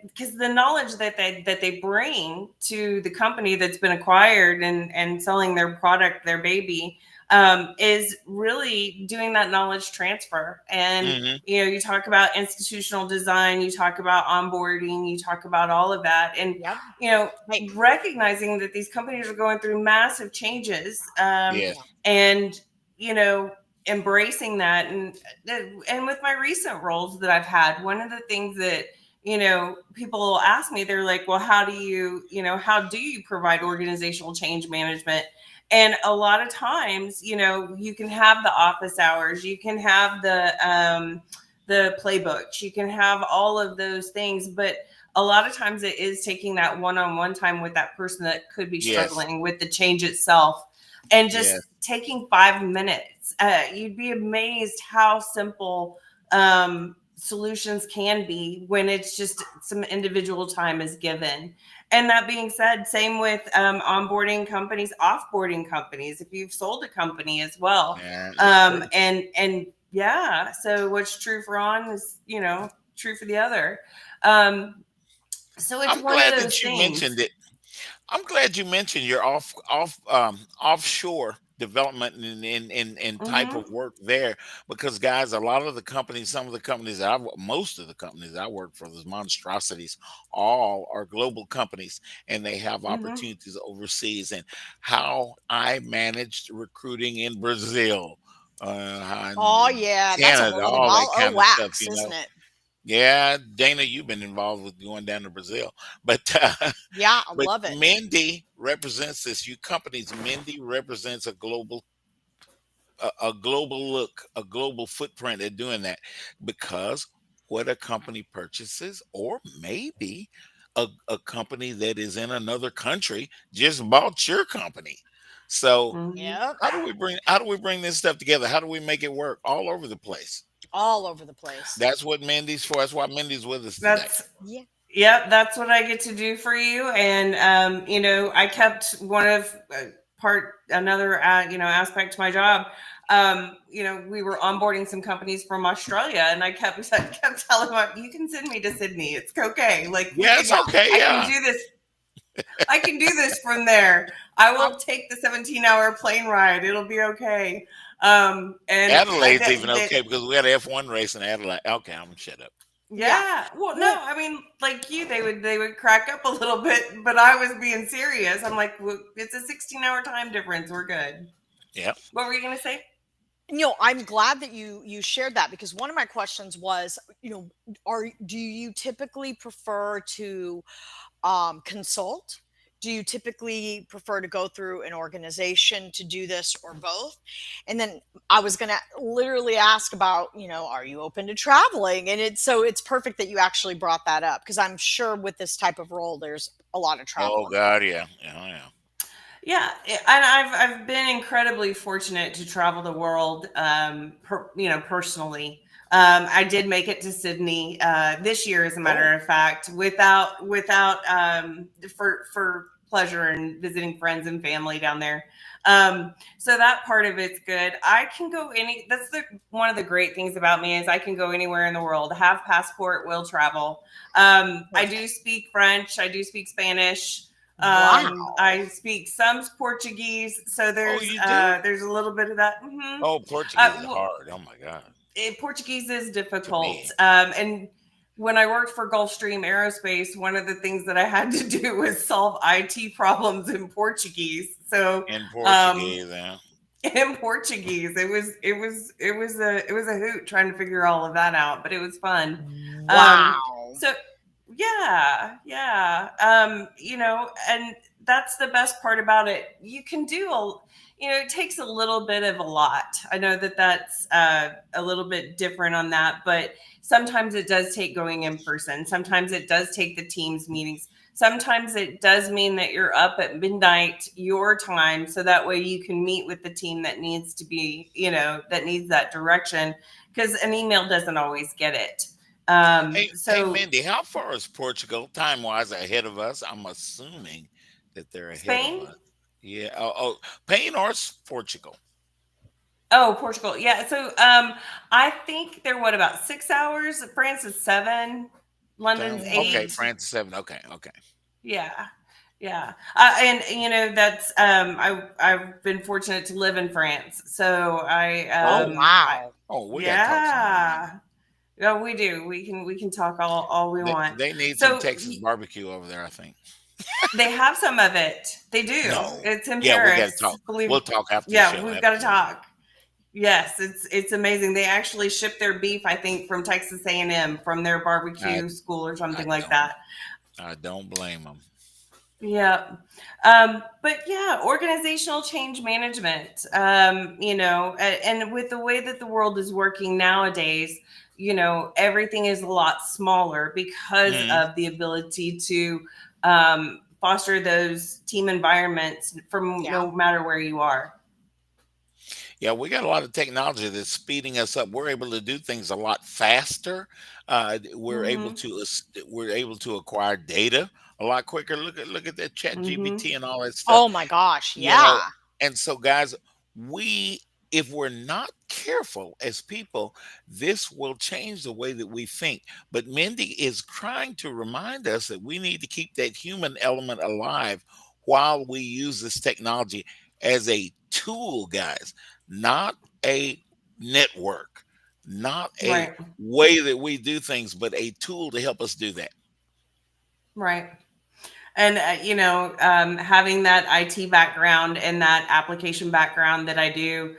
Speaker 10: because the knowledge that they bring to the company that's been acquired and selling their product, their baby, is really doing that knowledge transfer. And, you talk about institutional design, you talk about onboarding, you talk about all of that. And, recognizing that these companies are going through massive changes, and, embracing that. And with my recent roles that I've had, one of the things that, people ask me, they're like, well, how do you provide organizational change management? And a lot of times, you know, you can have the office hours, you can have the playbooks, you can have all of those things, but a lot of times it is taking that one-on-one time with that person that could be
Speaker 9: Yes.
Speaker 10: struggling with the change itself, and just
Speaker 9: Yes.
Speaker 10: taking 5 minutes. You'd be amazed how simple solutions can be when it's just some individual time is given. And that being said, same with onboarding companies, offboarding companies, if you've sold a company as well.
Speaker 9: Yeah, that's true.
Speaker 10: And yeah, so what's true for one is, you know, true for the other. So it's
Speaker 9: I'm
Speaker 10: one of
Speaker 9: glad
Speaker 10: those
Speaker 9: that you
Speaker 10: things.
Speaker 9: mentioned it. I'm glad you mentioned your offshore development and type
Speaker 10: Mm-hmm.
Speaker 9: of work there, because guys, a lot of the companies, some of the companies that most of the companies I work for, those monstrosities, all are global companies, and they have
Speaker 10: Mm-hmm.
Speaker 9: opportunities overseas. And how I managed recruiting in Brazil,
Speaker 8: Oh
Speaker 9: and
Speaker 8: yeah, that's a
Speaker 9: Canada,
Speaker 8: whole other
Speaker 9: all that
Speaker 8: ball of
Speaker 9: kind of stuff,
Speaker 8: wax,
Speaker 9: you
Speaker 8: isn't
Speaker 9: know.
Speaker 8: it?
Speaker 9: Yeah, Dana, you've been involved with going down to Brazil, but
Speaker 8: Yeah, I
Speaker 9: but
Speaker 8: love it.
Speaker 9: Mindy represents this. You companies, Mindy represents a global look, a global footprint at doing that, because what a company purchases, or maybe a company that is in another country just bought your company. So
Speaker 10: Mm-hmm.
Speaker 8: Yep,
Speaker 9: how do we bring this stuff together? How do we make it work all over the place?
Speaker 8: all over the place.
Speaker 9: That's what Mindy's for. That's why Mindy's with us today.
Speaker 10: That's
Speaker 8: Yeah.
Speaker 10: Yep, that's what I get to do for you. And you know, I kept one of another you know, aspect to my job. You know, we were onboarding some companies from Australia, and I kept telling them, you can send me to Sydney. It's okay. Like
Speaker 9: Yeah, it's okay.
Speaker 10: I can
Speaker 9: Yeah,
Speaker 10: do this. I can do this from there. I
Speaker 8: I'm
Speaker 10: will take the 17-hour plane ride. It'll be okay. And
Speaker 9: Adelaide's even okay because we had an F1 race in Adelaide. Okay, I'm gonna shut up.
Speaker 8: yeah.
Speaker 10: yeah. Well, no,
Speaker 8: Well,
Speaker 10: I mean, like you, they would crack up a little bit, but I was being serious. I'm like, well, it's a 16-hour time difference. We're good.
Speaker 9: Yeah.
Speaker 10: What were you gonna say?
Speaker 8: you know, I'm glad that you shared that, because one of my questions was, you know, do you typically prefer to consult? Do you typically prefer to go through an organization to do this, or both? And then I was going to literally ask about, you know, are you open to traveling? And it's perfect that you actually brought that up, because I'm sure with this type of role, there's a lot of travel
Speaker 9: Oh
Speaker 8: involved.
Speaker 9: God, yeah, yeah.
Speaker 10: Yeah, and I've been incredibly fortunate to travel the world, you know, personally. I did make it to Sydney this year, as a matter
Speaker 9: Oh,
Speaker 10: of fact, without for pleasure and visiting friends and family down there. So that part of it's good. I can go any. That's the one of the great things about me is I can go anywhere in the world. Have passport, will travel. I do
Speaker 8: Perfect.
Speaker 10: speak French. I do speak Spanish.
Speaker 8: Wow.
Speaker 10: I speak some Portuguese, so
Speaker 9: oh, you do?
Speaker 10: there's a little bit of that. Hmm.
Speaker 9: Oh, Portuguese is
Speaker 10: Well,
Speaker 9: hard. Oh my God,
Speaker 10: Portuguese is
Speaker 9: to
Speaker 10: difficult,
Speaker 9: me.
Speaker 10: and when I worked for Gulfstream Aerospace, one of the things that I had to do was solve IT problems in Portuguese. So,
Speaker 9: In
Speaker 10: um,
Speaker 9: Portuguese, yeah.
Speaker 10: in Portuguese, it was a hoot trying to figure all of that out, but it was fun.
Speaker 8: Wow.
Speaker 10: So yeah. You know, and that's the best part about it. You can do you know, it takes a little bit of a lot. I know that that's a little bit different on that, but sometimes it does take going in person. Sometimes it does take the teams meetings. Sometimes it does mean that you're up at midnight your time, so that way you can meet with the team that needs to be, you know, that needs that direction, because an email doesn't always get it.
Speaker 9: Hey,
Speaker 10: So
Speaker 9: Mindy, how far is Portugal time wise ahead of us? I'm assuming that they're ahead of
Speaker 10: Spain.
Speaker 9: us. Yeah. Spain or Portugal?
Speaker 10: Oh, Portugal. Yeah. So I think they're what, about 6 hours? France is 7. London's
Speaker 9: Okay,
Speaker 10: 8.
Speaker 9: France 7. Okay, okay.
Speaker 10: Yeah. Yeah. And you know, that's I've been fortunate to live in France. So
Speaker 8: Oh
Speaker 9: Oh,
Speaker 10: I
Speaker 8: wow.
Speaker 9: oh, we got to talk some more, Mindy.
Speaker 10: yeah. Yeah, we do. We can talk all we want.
Speaker 9: They need some
Speaker 10: So
Speaker 9: Texas barbecue over there, I think.
Speaker 10: they have some of it. They do.
Speaker 9: No.
Speaker 10: It's in
Speaker 9: Yeah, we got to
Speaker 10: Paris.
Speaker 9: talk. We'll
Speaker 10: Believe
Speaker 9: talk after the
Speaker 10: Yeah,
Speaker 9: show.
Speaker 10: we've got to
Speaker 9: Absolutely.
Speaker 10: talk. Yes, it's amazing. They actually ship their beef, I think, from Texas A&M, from their
Speaker 9: I
Speaker 10: barbecue school or
Speaker 9: I
Speaker 10: something like
Speaker 9: don't
Speaker 10: that.
Speaker 9: I don't blame them.
Speaker 10: Yeah. But yeah, organizational change management, and with the way that the world is working nowadays, everything is a lot smaller because
Speaker 9: Mhm.
Speaker 10: of the ability to foster those team environments from
Speaker 8: Yeah.
Speaker 10: no matter where you are.
Speaker 9: Yeah, we got a lot of technology that's speeding us up. We're able to do things a lot faster.
Speaker 10: Hmm.
Speaker 9: We're able to acquire data a lot quicker. Look at that Chat
Speaker 10: Hmm.
Speaker 9: GPT and all that stuff.
Speaker 8: Oh my gosh.
Speaker 9: You know,
Speaker 8: Yeah.
Speaker 9: and so guys, we if we're not careful as people, this will change the way that we think. But Mindy is trying to remind us that we need to keep that human element alive while we use this technology as a tool, guys, not a network, not a
Speaker 10: Right.
Speaker 9: way that we do things, but a tool to help us do that.
Speaker 10: Right. And having that IT background and that application background that I do,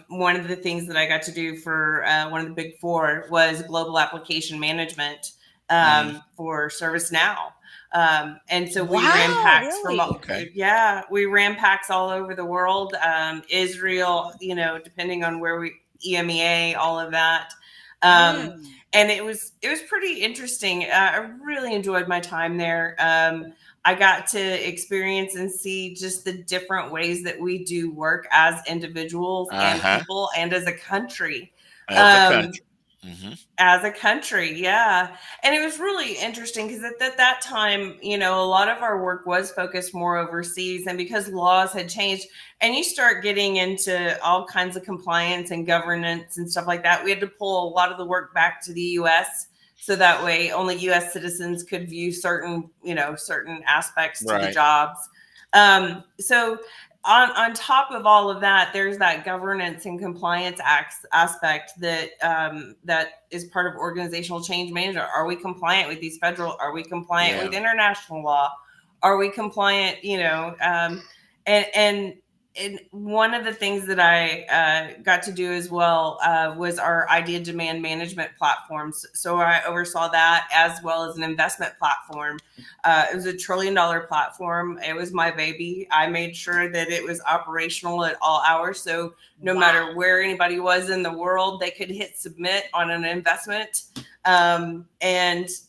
Speaker 10: one of the things that I got to do for one of the big four was global application management
Speaker 9: Mhm.
Speaker 10: for ServiceNow. And so we ran
Speaker 8: Wow,
Speaker 10: packs
Speaker 8: really?
Speaker 9: Okay.
Speaker 10: yeah, we ran packs all over the world, Israel, depending on where EMEA, all of that.
Speaker 8: Mm.
Speaker 10: And it was pretty interesting. I really enjoyed my time there. I got to experience and see just the different ways that we do work as individuals and
Speaker 9: Uh-huh.
Speaker 10: people and as a country.
Speaker 9: As a
Speaker 10: Um,
Speaker 9: country. Hmm.
Speaker 10: as a country, yeah. And it was really interesting because at that time, a lot of our work was focused more overseas. And because laws had changed, and you start getting into all kinds of compliance and governance and stuff like that, we had to pull a lot of the work back to the US. So that way only US citizens could view certain aspects to the
Speaker 9: Right.
Speaker 10: jobs. So on top of all of that, there's that governance and compliance aspect that is part of organizational change management. Are we compliant with these federal? Are we compliant
Speaker 9: Yeah.
Speaker 10: with international law? Are we compliant? And and one of the things that I got to do as well was our idea demand management platforms. So I oversaw that as well as an investment platform. It was $1 trillion platform. It was my baby. I made sure that it was operational at all hours. So no
Speaker 8: Wow.
Speaker 10: matter where anybody was in the world, they could hit submit on an investment. And,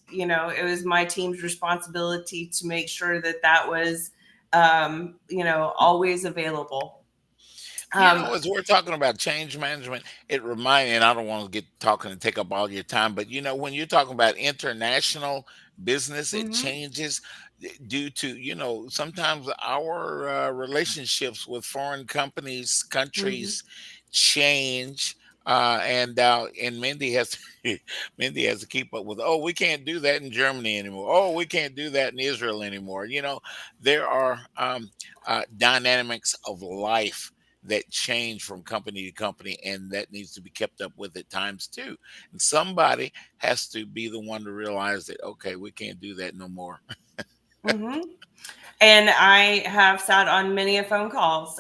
Speaker 10: it was my team's responsibility to make sure that that was, always available. Um,
Speaker 9: As we're talking about change management, it reminds me, and I don't want to get talking and take up all your time, but when you're talking about international business, it
Speaker 10: mhm,
Speaker 9: changes due to, sometimes our relationships with foreign companies,
Speaker 10: mhm,
Speaker 9: countries change. And Mindy has Mindy has to keep up with, oh, we can't do that in Germany anymore. Oh, we can't do that in Israel anymore. There are dynamics of life that change from company to company, and that needs to be kept up with at times too. And somebody has to be the one to realize that, okay, we can't do that no more.
Speaker 10: mhm. And I have sat on many of phone calls,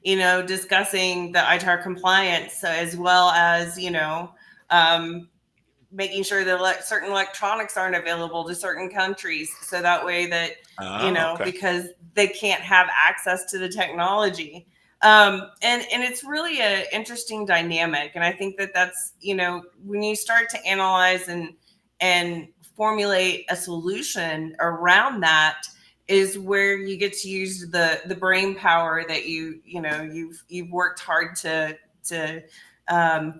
Speaker 10: discussing the ITAR compliance as well as, um, making sure that certain electronics aren't available to certain countries. So that way that,
Speaker 9: Oh, okay.
Speaker 10: because they can't have access to the technology. And it's really an interesting dynamic. And I think that that's, when you start to analyze and formulate a solution around that is where you get to use the brain power that you've worked hard to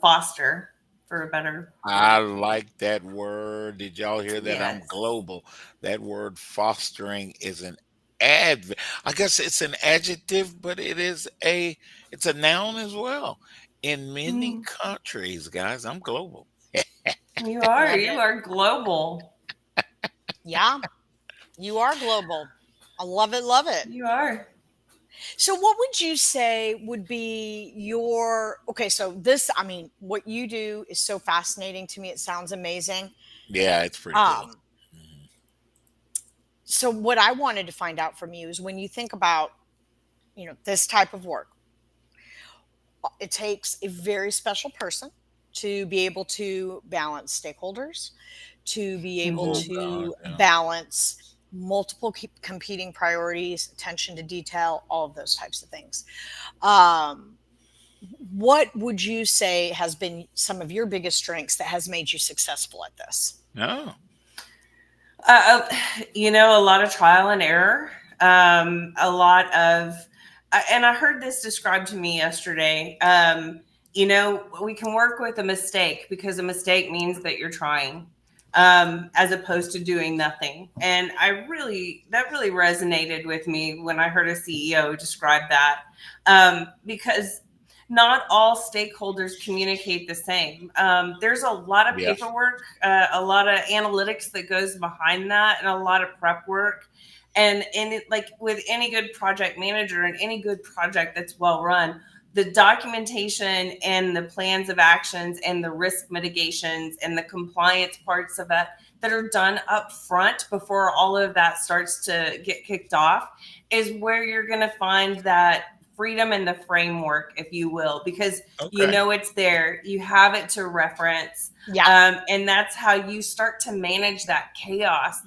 Speaker 10: foster for a better
Speaker 9: I like that word. Did y'all hear that? I'm
Speaker 10: yes.
Speaker 9: global. That word fostering is an adv I guess it's an adjective, but it's a noun as well. In many
Speaker 10: Mm,
Speaker 9: countries, guys, I'm global.
Speaker 8: Love
Speaker 10: you
Speaker 8: it.
Speaker 10: are global.
Speaker 8: Yeah, you are global. I love it, love it.
Speaker 10: You are.
Speaker 8: So what would you say would be your okay, so this I mean, what you do is so fascinating to me. It sounds amazing.
Speaker 9: Yeah, it's pretty cool.
Speaker 8: Um,
Speaker 9: Mhm.
Speaker 8: so what I wanted to find out from you is when you think about, this type of work, it takes a very special person to be able to balance stakeholders, to be able
Speaker 10: Hmm.
Speaker 9: Oh God,
Speaker 8: to
Speaker 9: yeah.
Speaker 8: balance multiple competing priorities, attention to detail, all of those types of things. What would you say has been some of your biggest strengths that has made you successful at this?
Speaker 9: No.
Speaker 10: A lot of trial and error, a lot of, and I heard this described to me yesterday. We can work with a mistake because a mistake means that you're trying, as opposed to doing nothing. And that really resonated with me when I heard a CEO describe that, because not all stakeholders communicate the same. There's a lot of paperwork, a lot of analytics that goes behind that, and a lot of prep work. And like with any good project manager and any good project that's well run, the documentation and the plans of actions and the risk mitigations and the compliance parts of that are done up front before all of that starts to get kicked off is where you're going to find that freedom in the framework, if you will, because it's there, you have it to reference. And that's how you start to manage that chaos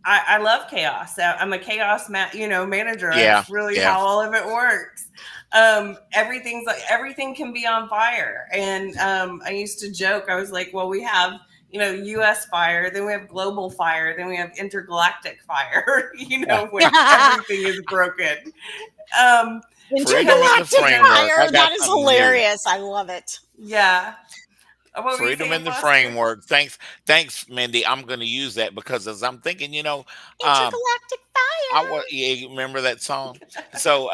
Speaker 10: I love chaos. I'm a chaos manager. That's really how all of it works. Everything can be on fire. And I used to joke, I was like, well, we have U.S. fire, then we have global fire, then we have intergalactic fire, when everything is broken.
Speaker 8: Intergalactic fire, that is hilarious. I love it.
Speaker 10: Yeah.
Speaker 9: Freedom in the framework. Thanks, Mindy. I'm going to use that because as I'm thinking,
Speaker 8: intergalactic fire.
Speaker 9: You remember that song? So,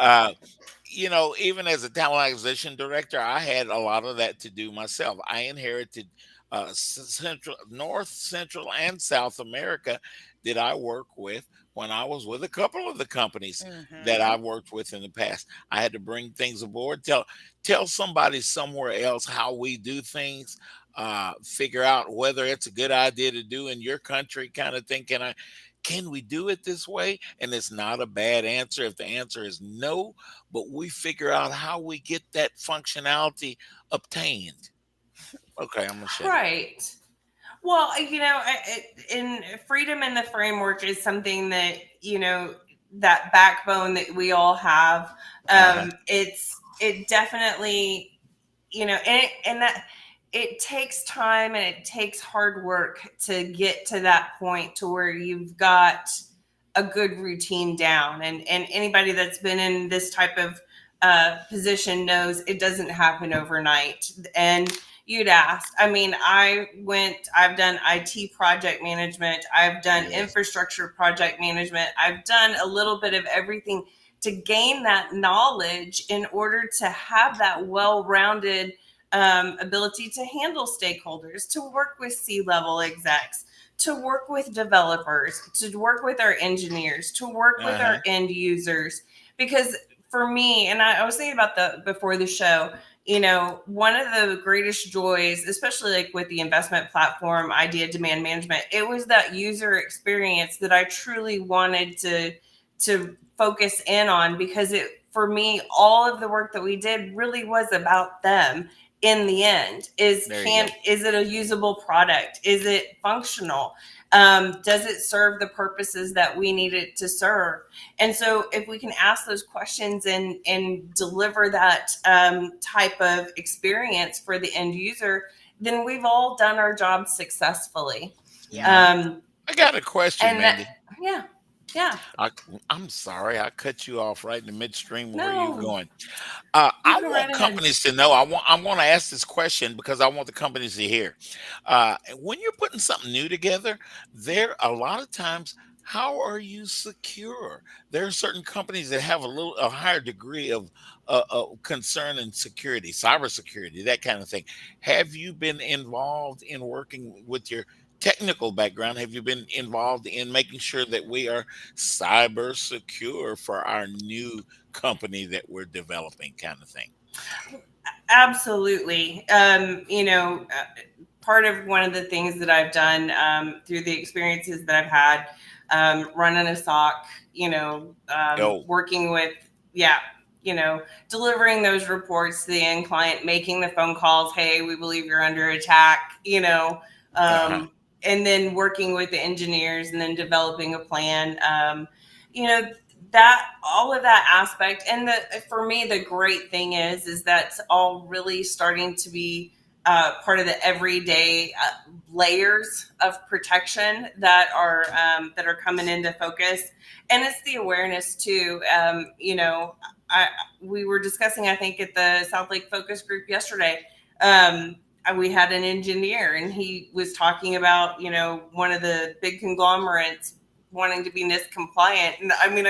Speaker 9: even as a talent acquisition director, I had a lot of that to do myself. I inherited North, Central, and South America that I work with when I was with a couple of the companies that I've worked with in the past. I had to bring things aboard, tell somebody somewhere else how we do things, figure out whether it's a good idea to do in your country kind of thing. Can we do it this way? And it's not a bad answer if the answer is no, but we figure out how we get that functionality obtained. Okay, I'm gonna shut
Speaker 10: right. Well, in freedom in the framework is something that that backbone that we all have. It definitely, and that it takes time and it takes hard work to get to that point to where you've got a good routine down. And anybody that's been in this type of position knows it doesn't happen overnight. And you'd asked. I mean, I've done IT project management. I've done infrastructure project management. I've done a little bit of everything to gain that knowledge in order to have that well-rounded ability to handle stakeholders, to work with C-level execs, to work with developers, to work with our engineers, to work with our end users. Because for me, and I was thinking about before the show, one of the greatest joys, especially like with the investment platform, idea demand management, it was that user experience that I truly wanted to focus in on, because for me, all of the work that we did really was about them. In the end, is it a usable product? Is it functional? Does it serve the purposes that we need it to serve? And so if we can ask those questions and deliver that type of experience for the end user, then we've all done our job successfally.
Speaker 9: I got a question, Mindy.
Speaker 10: Yeah.
Speaker 9: I'm sorry, I cut you off right in the midstream where
Speaker 10: No.
Speaker 9: you're going. I want companies to know. I want to ask this question because I want the companies to hear. When you're putting something new together, there a lot of times, how are you secure? There are certain companies that have a higher degree of concern and security, cybersecurity, that kind of thing. Have you been involved in working with your technical background? Have you been involved in making sure that we are cyber secure for our new company that we're developing, kind of thing?
Speaker 10: Absolutely. Part of one of the things that I've done through the experiences that I've had, running a SOC, working with, delivering those reports to the end client, making the phone calls, hey, we believe you're under attack, and then working with the engineers and then developing a plan. That all of that aspect. And for me, the great thing is that's all really starting to be part of the everyday layers of protection that are coming into focus. And it's the awareness too. We were discussing, I think, at the South Lake Focus Group yesterday. We had an engineer, and he was talking about, one of the big conglomerates wanting to be NIST compliant. And I mean,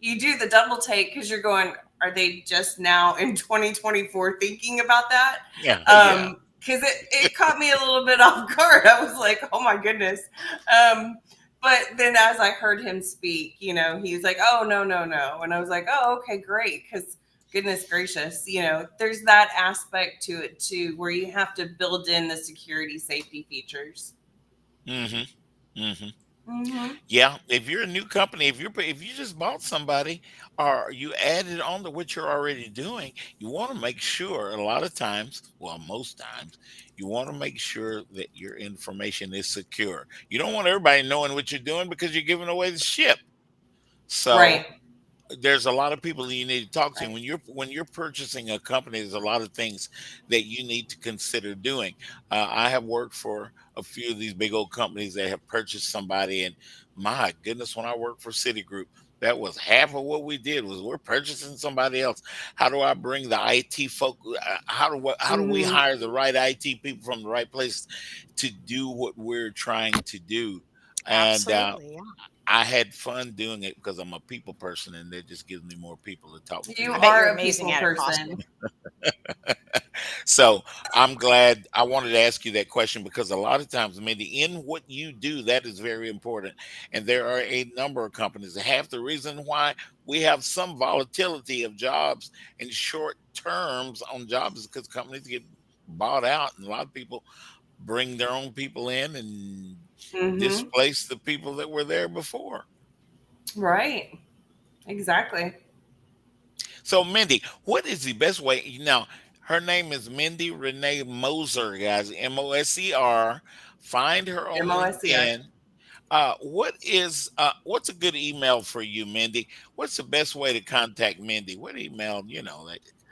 Speaker 10: you do the double take because you're going, are they just now in 2024 thinking about that?
Speaker 9: Yeah.
Speaker 10: Because it caught me a little bit off guard. I was like, oh my goodness. But then as I heard him speak, he was like, oh, no. And I was like, oh, okay, great. Because goodness gracious, there's that aspect to it too, where you have to build in the security safety features.
Speaker 9: Mm-hmm. Mm-hmm. Mm-hmm. Yeah, if you're a new company, if you just bought somebody or you added on to what you're already doing, you want to make sure a lot of times, well, most times, you want to make sure that your information is secure. You don't want everybody knowing what you're doing because you're giving away the ship. So
Speaker 10: right.
Speaker 9: There's a lot of people that you need to talk to. Right. When you're purchasing a company, there's a lot of things that you need to consider doing. I have worked for a few of these big old companies that have purchased somebody, and my goodness, when I worked for Citigroup, that was half of what we did was we're purchasing somebody else. How do I bring the IT folk? How do we hire the right IT people from the right place to do what we're trying to do?
Speaker 8: Absolutely, yeah.
Speaker 9: I had fun doing it because I'm a people person, and that just gives me more people to talk to.
Speaker 10: You are a people person.
Speaker 9: So I'm glad. I wanted to ask you that question because a lot of times, Mindy, in what you do, that is very important. And there are a number of companies. Half the reason why we have some volatility of jobs and short terms on jobs is because companies get bought out, and a lot of people bring their own people in and displace the people that were there before.
Speaker 10: Right. Exactly.
Speaker 9: So, Mindy, what is the best way? Now, her name is Mindy Renee Moser, guys. Moser. Find her on LinkedIn. What's a good email for you, Mindy? What's the best way to contact Mindy? What email?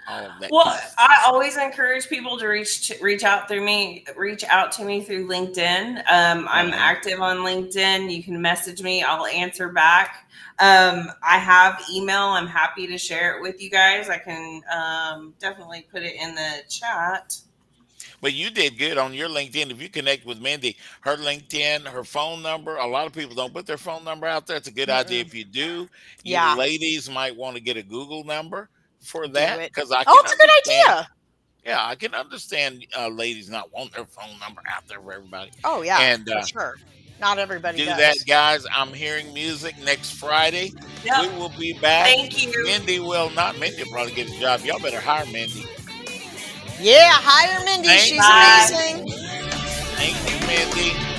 Speaker 9: All of that.
Speaker 10: Well, I always encourage people to reach out to me through LinkedIn. I'm active on LinkedIn. You can message me. I'll answer back. I have email. I'm happy to share it with you guys. I can definitely put it in the chat.
Speaker 9: But you did good on your LinkedIn. If you connect with Mindy, her LinkedIn, her phone number, a lot of people don't put their phone number out there. It's a good idea if you do. You ladies might want to get a Google number for that, because it's
Speaker 8: a good idea.
Speaker 9: Yeah, I can understand ladies not wanting their phone number out there for everybody.
Speaker 8: Oh yeah, and for sure. Not everybody
Speaker 9: do
Speaker 8: does.
Speaker 9: that, guys. I'm hearing music next Friday.
Speaker 10: Yep.
Speaker 9: We will be back.
Speaker 10: Thank you.
Speaker 9: Mindy will not. Mindy will probably get a job. Y'all better hire Mindy.
Speaker 8: Yeah, hire Mindy. She's amazing.
Speaker 9: Thank you, Mindy.